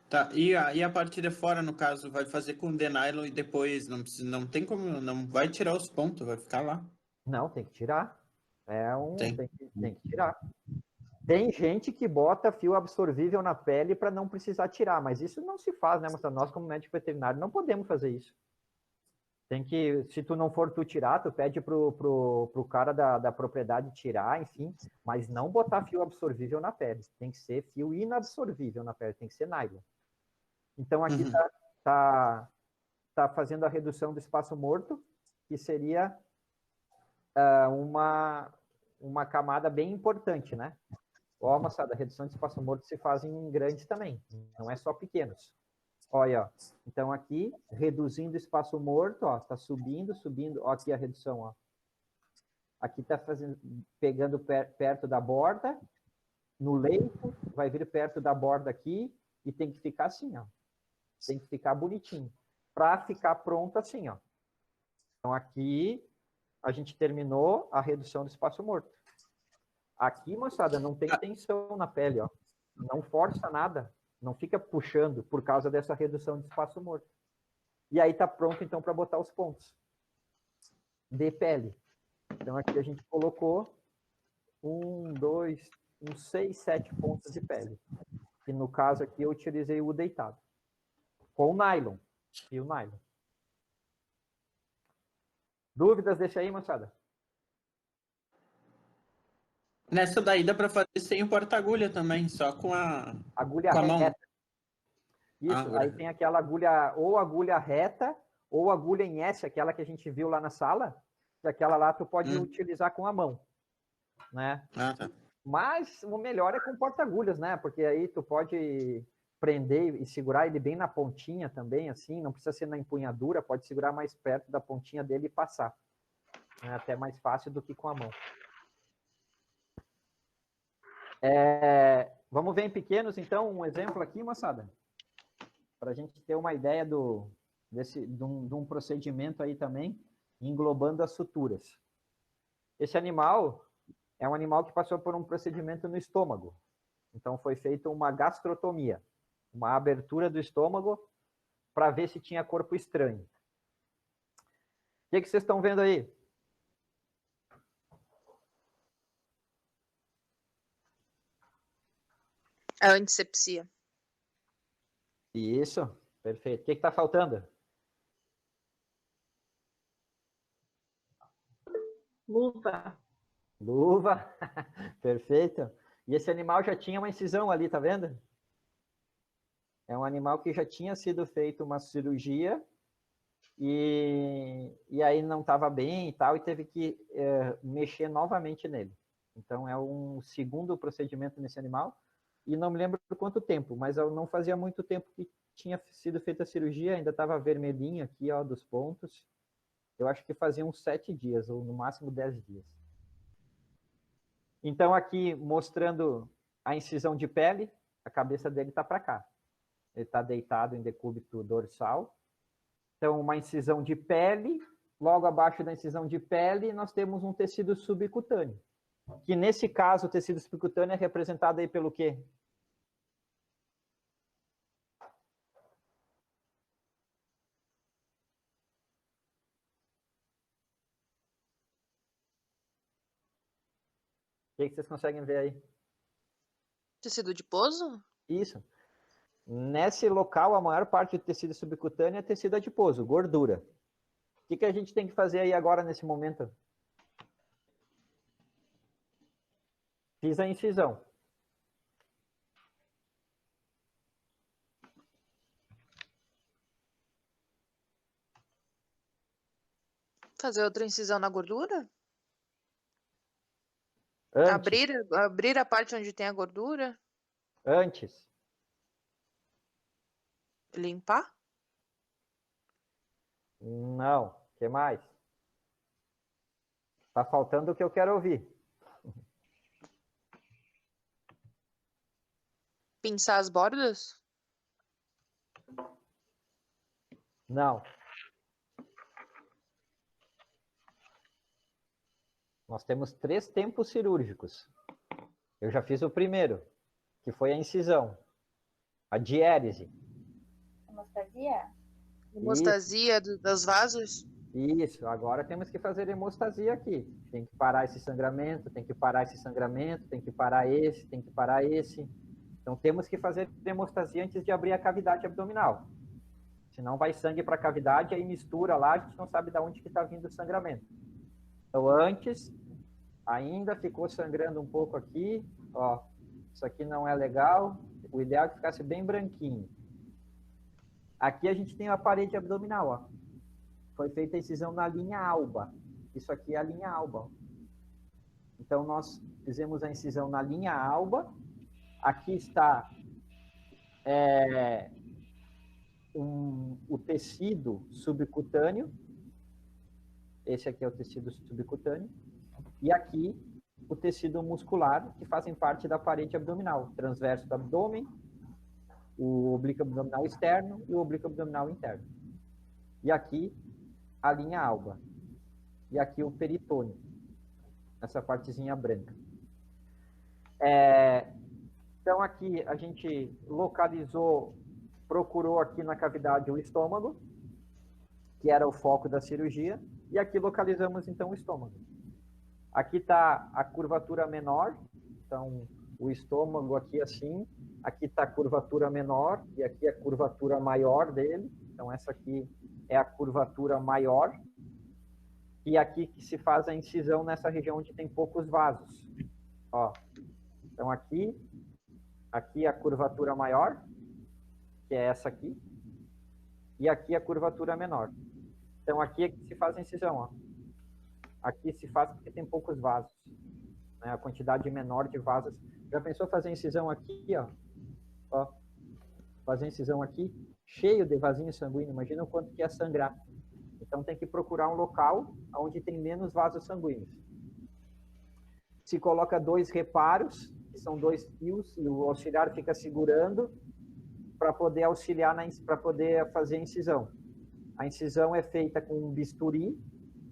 S5: Tá, e a parte de fora, no caso, vai fazer com de nylon e depois não tem como, não vai tirar os pontos, vai ficar lá.
S2: Não, tem que tirar. Tem que tirar. Tem gente que bota fio absorvível na pele para não precisar tirar, mas isso não se faz, né, moça? Nós, como médico veterinário, não podemos fazer isso. Tem que, se tu não for tu tirar, tu pede pro cara da propriedade tirar, enfim, mas não botar fio absorvível na pele. Tem que ser fio inabsorvível na pele, tem que ser nylon. Então, aqui tá fazendo a redução do espaço morto, que seria uma camada bem importante, né? Ó, moçada, a redução de espaço morto se faz em grandes também, não é só pequenos. Olha, ó. Então aqui, reduzindo o espaço morto, ó, tá subindo, ó, aqui a redução, ó. Aqui tá pegando perto da borda, no leito, vai vir perto da borda aqui, e tem que ficar assim, ó. Tem que ficar bonitinho, para ficar pronto assim, ó. Então aqui, a gente terminou a redução do espaço morto. Aqui, moçada, não tem tensão na pele, ó. Não força nada. Não fica puxando por causa dessa redução de espaço morto. E aí tá pronto, então, para botar os pontos de pele. Então, aqui a gente colocou 6, 7 pontos de pele. E no caso aqui, eu utilizei o deitado. Com nylon. E o nylon. Dúvidas? Deixa aí, moçada.
S5: Nessa daí dá para fazer sem o porta-agulha também, só com a
S2: agulha
S5: com a mão.
S2: reta. Isso, aí tem aquela agulha, ou agulha reta, ou agulha em S, aquela que a gente viu lá na sala, que aquela lá tu pode utilizar com a mão, né?
S5: Tá.
S2: Mas o melhor é com porta-agulhas, né? Porque aí tu pode prender e segurar ele bem na pontinha também, assim, não precisa ser na empunhadura, pode segurar mais perto da pontinha dele e passar. É até mais fácil do que com a mão. Vamos ver em pequenos, então, um exemplo aqui, moçada? Para a gente ter uma ideia de um procedimento aí também, englobando as suturas. Esse animal é um animal que passou por um procedimento no estômago. Então, foi feita uma gastrotomia, uma abertura do estômago para ver se tinha corpo estranho. O que vocês estão vendo aí?
S4: A antisepsia.
S2: Isso, perfeito. O que está faltando?
S1: Luva.
S2: Luva, perfeito. E esse animal já tinha uma incisão ali, tá vendo? É um animal que já tinha sido feita uma cirurgia e aí não estava bem e tal, e teve que mexer novamente nele. Então, é um segundo procedimento nesse animal, e não me lembro por quanto tempo, mas eu não fazia muito tempo que tinha sido feita a cirurgia, ainda estava vermelhinho aqui, ó, dos pontos. Eu acho que fazia uns 7 dias, ou no máximo 10 dias. Então, aqui mostrando a incisão de pele, a cabeça dele está para cá. Ele está deitado em decúbito dorsal. Então, uma incisão de pele, logo abaixo da incisão de pele, nós temos um tecido subcutâneo. Que, nesse caso, o tecido subcutâneo é representado aí pelo quê? O que vocês conseguem ver aí?
S4: Tecido adiposo?
S2: Isso. Nesse local, a maior parte do tecido subcutâneo é tecido adiposo, gordura. O que a gente tem que fazer aí agora, nesse momento? Fiz a incisão.
S4: Fazer outra incisão na gordura?
S2: Antes.
S4: Abrir a parte onde tem a gordura?
S2: Antes.
S4: Limpar?
S2: Não. O que mais? Tá faltando o que eu quero ouvir.
S4: Pinçar as bordas?
S2: Não. Nós temos 3 tempos cirúrgicos. Eu já fiz o primeiro, que foi a incisão. A diérese.
S1: Hemostasia?
S4: Hemostasia dos vasos?
S2: Isso, agora temos que fazer hemostasia aqui. Tem que parar esse sangramento, tem que parar esse sangramento, tem que parar esse, tem que parar esse. Então temos que fazer hemostasia antes de abrir a cavidade abdominal. Senão vai sangue para a cavidade, aí mistura lá, a gente não sabe de onde que está vindo o sangramento. Então antes, ainda ficou sangrando um pouco aqui, ó, isso aqui não é legal, o ideal é que ficasse bem branquinho. Aqui a gente tem a parede abdominal, ó. Foi feita a incisão na linha alba. Isso aqui é a linha alba. Ó. Então, nós fizemos a incisão na linha alba. Aqui está o tecido subcutâneo. Esse aqui é o tecido subcutâneo. E aqui, o tecido muscular, que fazem parte da parede abdominal. Transverso do abdômen, o oblíquo abdominal externo e o oblíquo abdominal interno. E aqui, a linha alba. E aqui o peritônio, essa partezinha branca. Então, aqui a gente localizou, procurou aqui na cavidade o estômago, que era o foco da cirurgia, e aqui localizamos, então, o estômago. Aqui está a curvatura menor, então, o estômago aqui assim, aqui está a curvatura menor, e aqui a curvatura maior dele, então essa aqui é a curvatura maior, e aqui que se faz a incisão nessa região onde tem poucos vasos. Ó. Então aqui a curvatura maior, que é essa aqui, e aqui a curvatura menor. Então aqui é que se faz a incisão, ó. Aqui se faz porque tem poucos vasos, né? A quantidade menor de vasos. Já pensou fazer incisão aqui, ó? Ó, fazer incisão aqui, cheio de vasinho sanguíneo, imagina o quanto que ia sangrar. Então tem que procurar um local onde tem menos vasos sanguíneos. Se coloca 2 reparos, que são 2 fios, e o auxiliar fica segurando para poder auxiliar, para poder fazer a incisão. A incisão é feita com um bisturi,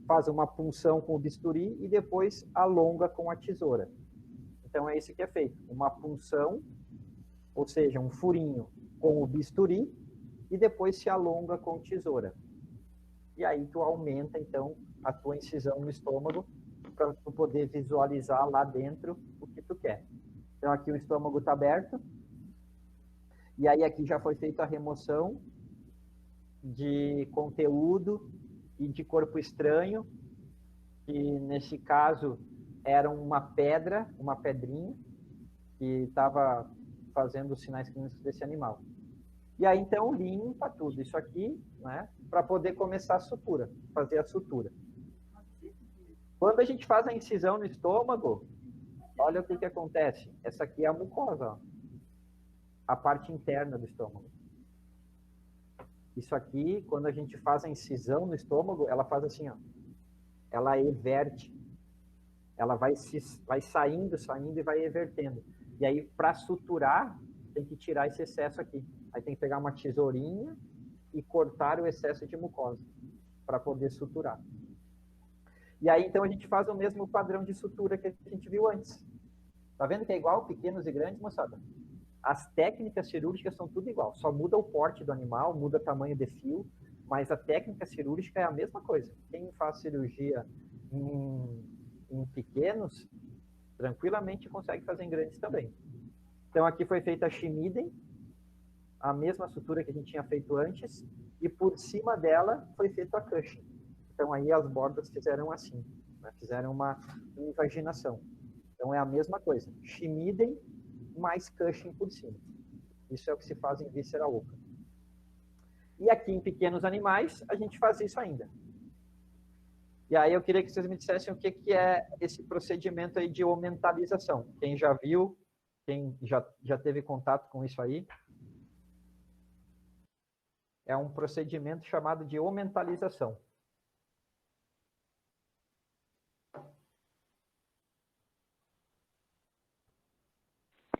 S2: faz uma punção com o bisturi e depois alonga com a tesoura. Então é isso que é feito, uma punção, ou seja, um furinho com o bisturi e depois se alonga com tesoura. E aí tu aumenta, então, a tua incisão no estômago para tu poder visualizar lá dentro o que tu quer. Então aqui o estômago está aberto. E aí aqui já foi feita a remoção de conteúdo e de corpo estranho, que nesse caso era uma pedra, uma pedrinha, que estava fazendo os sinais clínicos desse animal. E aí, então, limpa tudo isso aqui, né, para poder começar a sutura, fazer a sutura. Quando a gente faz a incisão no estômago, olha o que que acontece. Essa aqui é a mucosa, ó, a parte interna do estômago. Isso aqui, quando a gente faz a incisão no estômago, ela faz assim, ó. Ela everte. Ela vai saindo e vai evertendo. E aí, para suturar, tem que tirar esse excesso aqui. Aí tem que pegar uma tesourinha e cortar o excesso de mucosa para poder suturar. E aí, então, a gente faz o mesmo padrão de sutura que a gente viu antes. Tá vendo que é igual, pequenos e grandes, moçada? As técnicas cirúrgicas são tudo igual. Só muda o porte do animal, muda o tamanho de fio, mas a técnica cirúrgica é a mesma coisa. Quem faz cirurgia em pequenos, tranquilamente consegue fazer em grandes também. Então, aqui foi feita a Schmiden, a mesma sutura que a gente tinha feito antes, e por cima dela foi feito a Cushing. Então, aí as bordas fizeram assim, né? Fizeram uma invaginação. Então, é a mesma coisa. Schmiden mais Cushing por cima. Isso é o que se faz em víscera oca. E aqui em pequenos animais, a gente faz isso ainda. E aí eu queria que vocês me dissessem o que que é esse procedimento aí de omentalização. Quem já viu, quem já teve contato com isso aí. É um procedimento chamado de omentalização.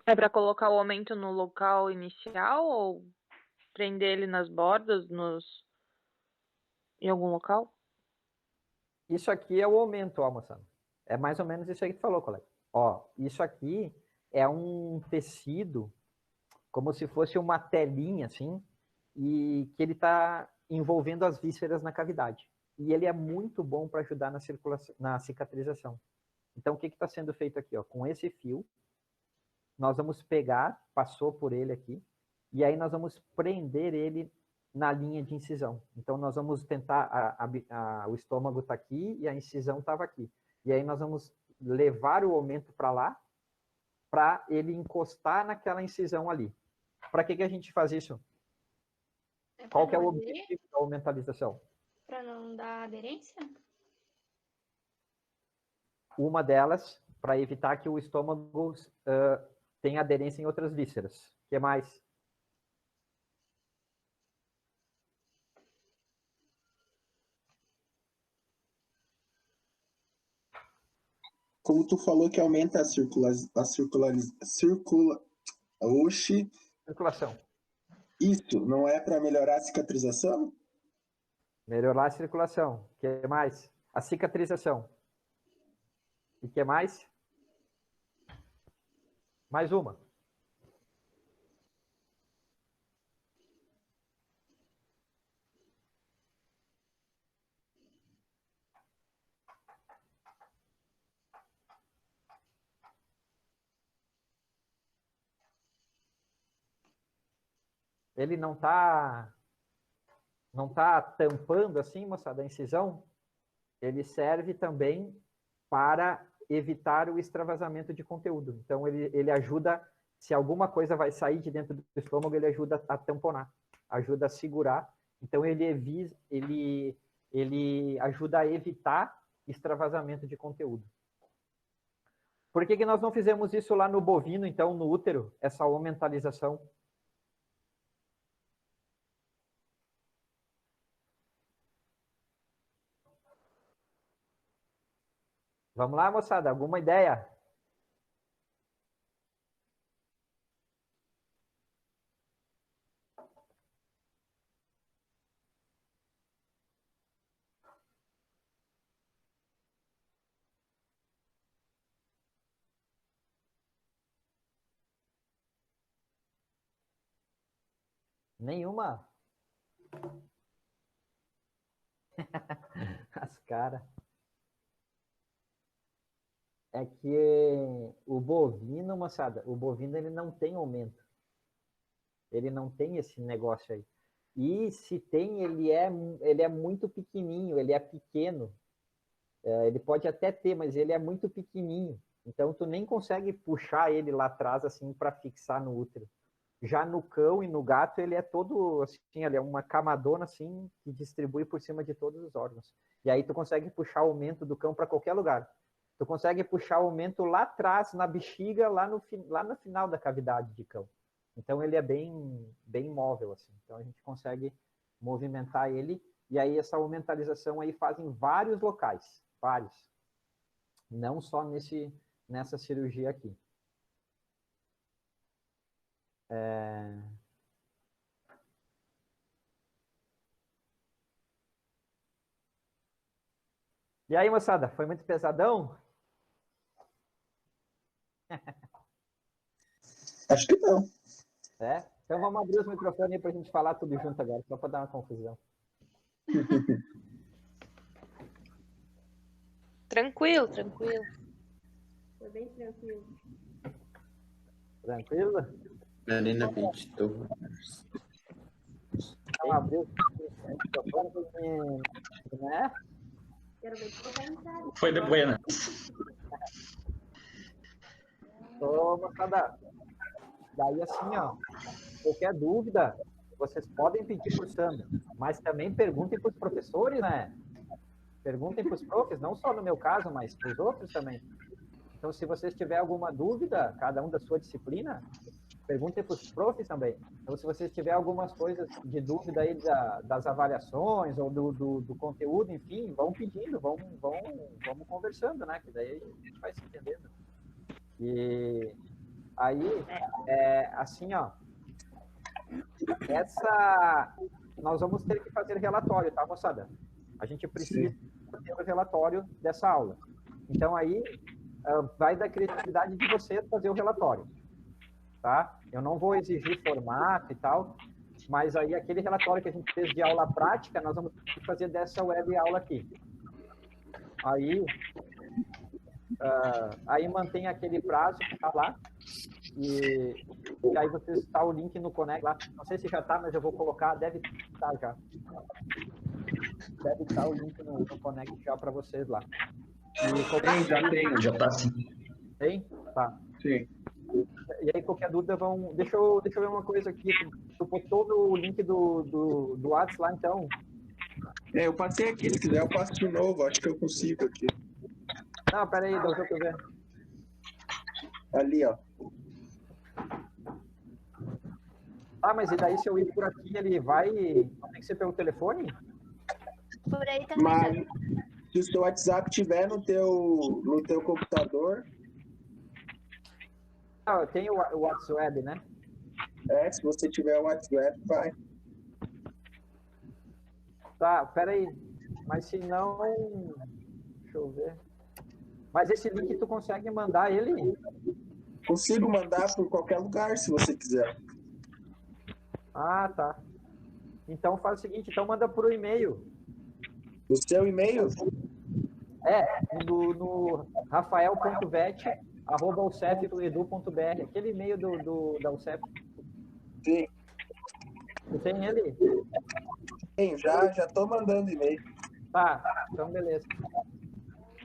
S4: É para colocar o aumento no local inicial ou prender ele nas bordas, em algum local?
S2: Isso aqui é o aumento, ó, moçada. É mais ou menos isso aí que tu falou, colega. Ó, isso aqui é um tecido, como se fosse uma telinha, assim, e que ele está envolvendo as vísceras na cavidade. E ele é muito bom para ajudar na cicatrização. Então, o que está sendo feito aqui? Ó? Com esse fio, nós vamos pegar, passou por ele aqui, e aí nós vamos prender ele na linha de incisão. Então, nós vamos tentar, o estômago está aqui e a incisão estava aqui. E aí nós vamos levar o aumento para lá, para ele encostar naquela incisão ali. Para que a gente faz isso? Qual que é o objetivo da aumentalização?
S1: Para não dar aderência?
S2: Uma delas, para evitar que o estômago tenha aderência em outras vísceras. O que mais?
S6: Como tu falou que aumenta Oxi,
S2: Circulação.
S6: isso não é para melhorar a cicatrização?
S2: Melhorar a circulação. O que mais? A cicatrização. E o que mais? Mais uma. Ele não tá tampando assim, moçada, a incisão. Ele serve também para evitar o extravasamento de conteúdo. Então, ele ajuda, se alguma coisa vai sair de dentro do estômago, ele ajuda a tamponar, ajuda a segurar. Então, ele ajuda a evitar extravasamento de conteúdo. Por que nós não fizemos isso lá no bovino, então, no útero, essa omentalização? Vamos lá, moçada, alguma ideia? Nenhuma. As caras. É que o bovino, moçada, o bovino ele não tem aumento. Ele não tem esse negócio aí. E se tem, ele é muito pequenininho, ele é pequeno. Ele pode até ter, mas ele é muito pequenininho. Então, tu nem consegue puxar ele lá atrás, assim, para fixar no útero. Já no cão e no gato, ele é todo, assim, ele é uma camadona, assim, que distribui por cima de todos os órgãos. E aí tu consegue puxar o aumento do cão para qualquer lugar. Tu consegue puxar o aumento lá atrás, na bexiga, lá no final da cavidade de cão. Então, ele é bem móvel, assim. Então, a gente consegue movimentar ele. E aí, essa aumentalização aí faz em vários locais. Vários. Não só nessa cirurgia aqui. E aí, moçada, foi muito pesadão?
S6: Acho que não.
S2: Então vamos abrir os microfones aí pra gente falar tudo junto agora, só para dar uma confusão.
S4: Tranquilo.
S1: Foi bem tranquilo.
S2: Tranquilo?
S5: Marina Pinto.
S2: Então abrir os microfones, né?
S1: Quero ver comentário.
S7: Foi de buena.
S2: Ô, moçada, daí assim, ó, qualquer dúvida, vocês podem pedir para o Sandro, mas também perguntem para os professores, né? Perguntem para os profs, não só no meu caso, mas para os outros também. Então, se vocês tiverem alguma dúvida, cada um da sua disciplina, perguntem para os profs também. Então, se vocês tiverem algumas coisas de dúvida aí das avaliações ou do conteúdo, enfim, vão pedindo, vamos conversando, né? Que daí a gente vai se entendendo. E aí, assim, ó, nós vamos ter que fazer relatório, tá, moçada? A gente precisa ter o relatório dessa aula. Então, aí, vai da criatividade de vocês fazer o relatório, tá? Eu não vou exigir formato e tal, mas aí aquele relatório que a gente fez de aula prática, nós vamos fazer dessa web aula aqui. Aí mantém aquele prazo que está lá, e aí vocês está o link no Connect lá. Não sei se já está, mas eu vou colocar, deve estar já. Deve estar o link no Connect já para vocês lá.
S7: Já tenho, já está sim.
S2: Tem? Tá.
S7: Sim.
S2: E aí, qualquer dúvida, deixa eu ver uma coisa aqui. Tu botou o link do WhatsApp lá, então?
S6: Eu passei aqui, se quiser eu passo de novo, acho que eu consigo aqui.
S2: Não, peraí, deixa eu ver.
S6: Ali, ó.
S2: Mas e daí se eu ir por aqui, ele vai... Não tem que ser pelo telefone?
S1: Por aí também.
S6: Mas se o seu WhatsApp tiver no teu computador...
S2: Não, eu tenho o WhatsApp, né?
S6: Se você tiver o WhatsApp, vai.
S2: Tá, peraí. Mas se não... Deixa eu ver. Mas esse link tu consegue mandar ele?
S6: Consigo mandar por qualquer lugar, se você quiser.
S2: Ah, tá. Então faz o seguinte, então manda por e-mail.
S6: O seu e-mail?
S2: No rafael.vet@ucef.edu.br, aquele e-mail da UCEF.
S6: Sim.
S2: Tu tem ele?
S6: Sim, já tô mandando e-mail.
S2: Tá, então beleza.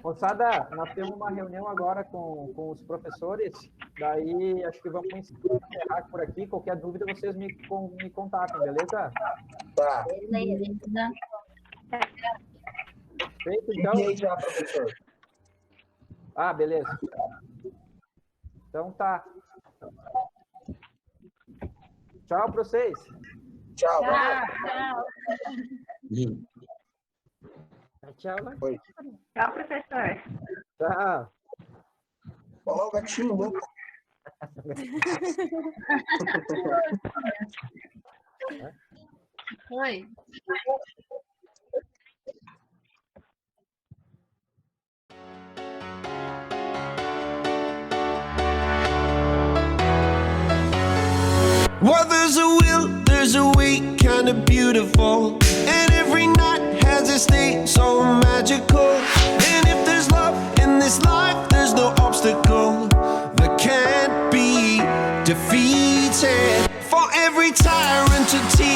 S2: Moçada, nós temos uma reunião agora com os professores, daí acho que vamos encerrar por aqui. Qualquer dúvida, vocês me contatem, beleza?
S6: Tá.
S1: Beleza.
S2: Feito, então?
S6: E aí já, professor?
S2: Beleza. Então tá. Tchau pra vocês.
S6: Tchau.
S2: Tchau, né?
S6: Oi.
S1: Tchau, professor.
S2: Tchau.
S6: Olha o gatinho louco.
S1: Oi.
S8: Well, there's a will, there's a way, kinda beautiful, and every night has a state so magical. And if there's love in this life, there's no obstacle that can't be defeated. For every tyrant to teach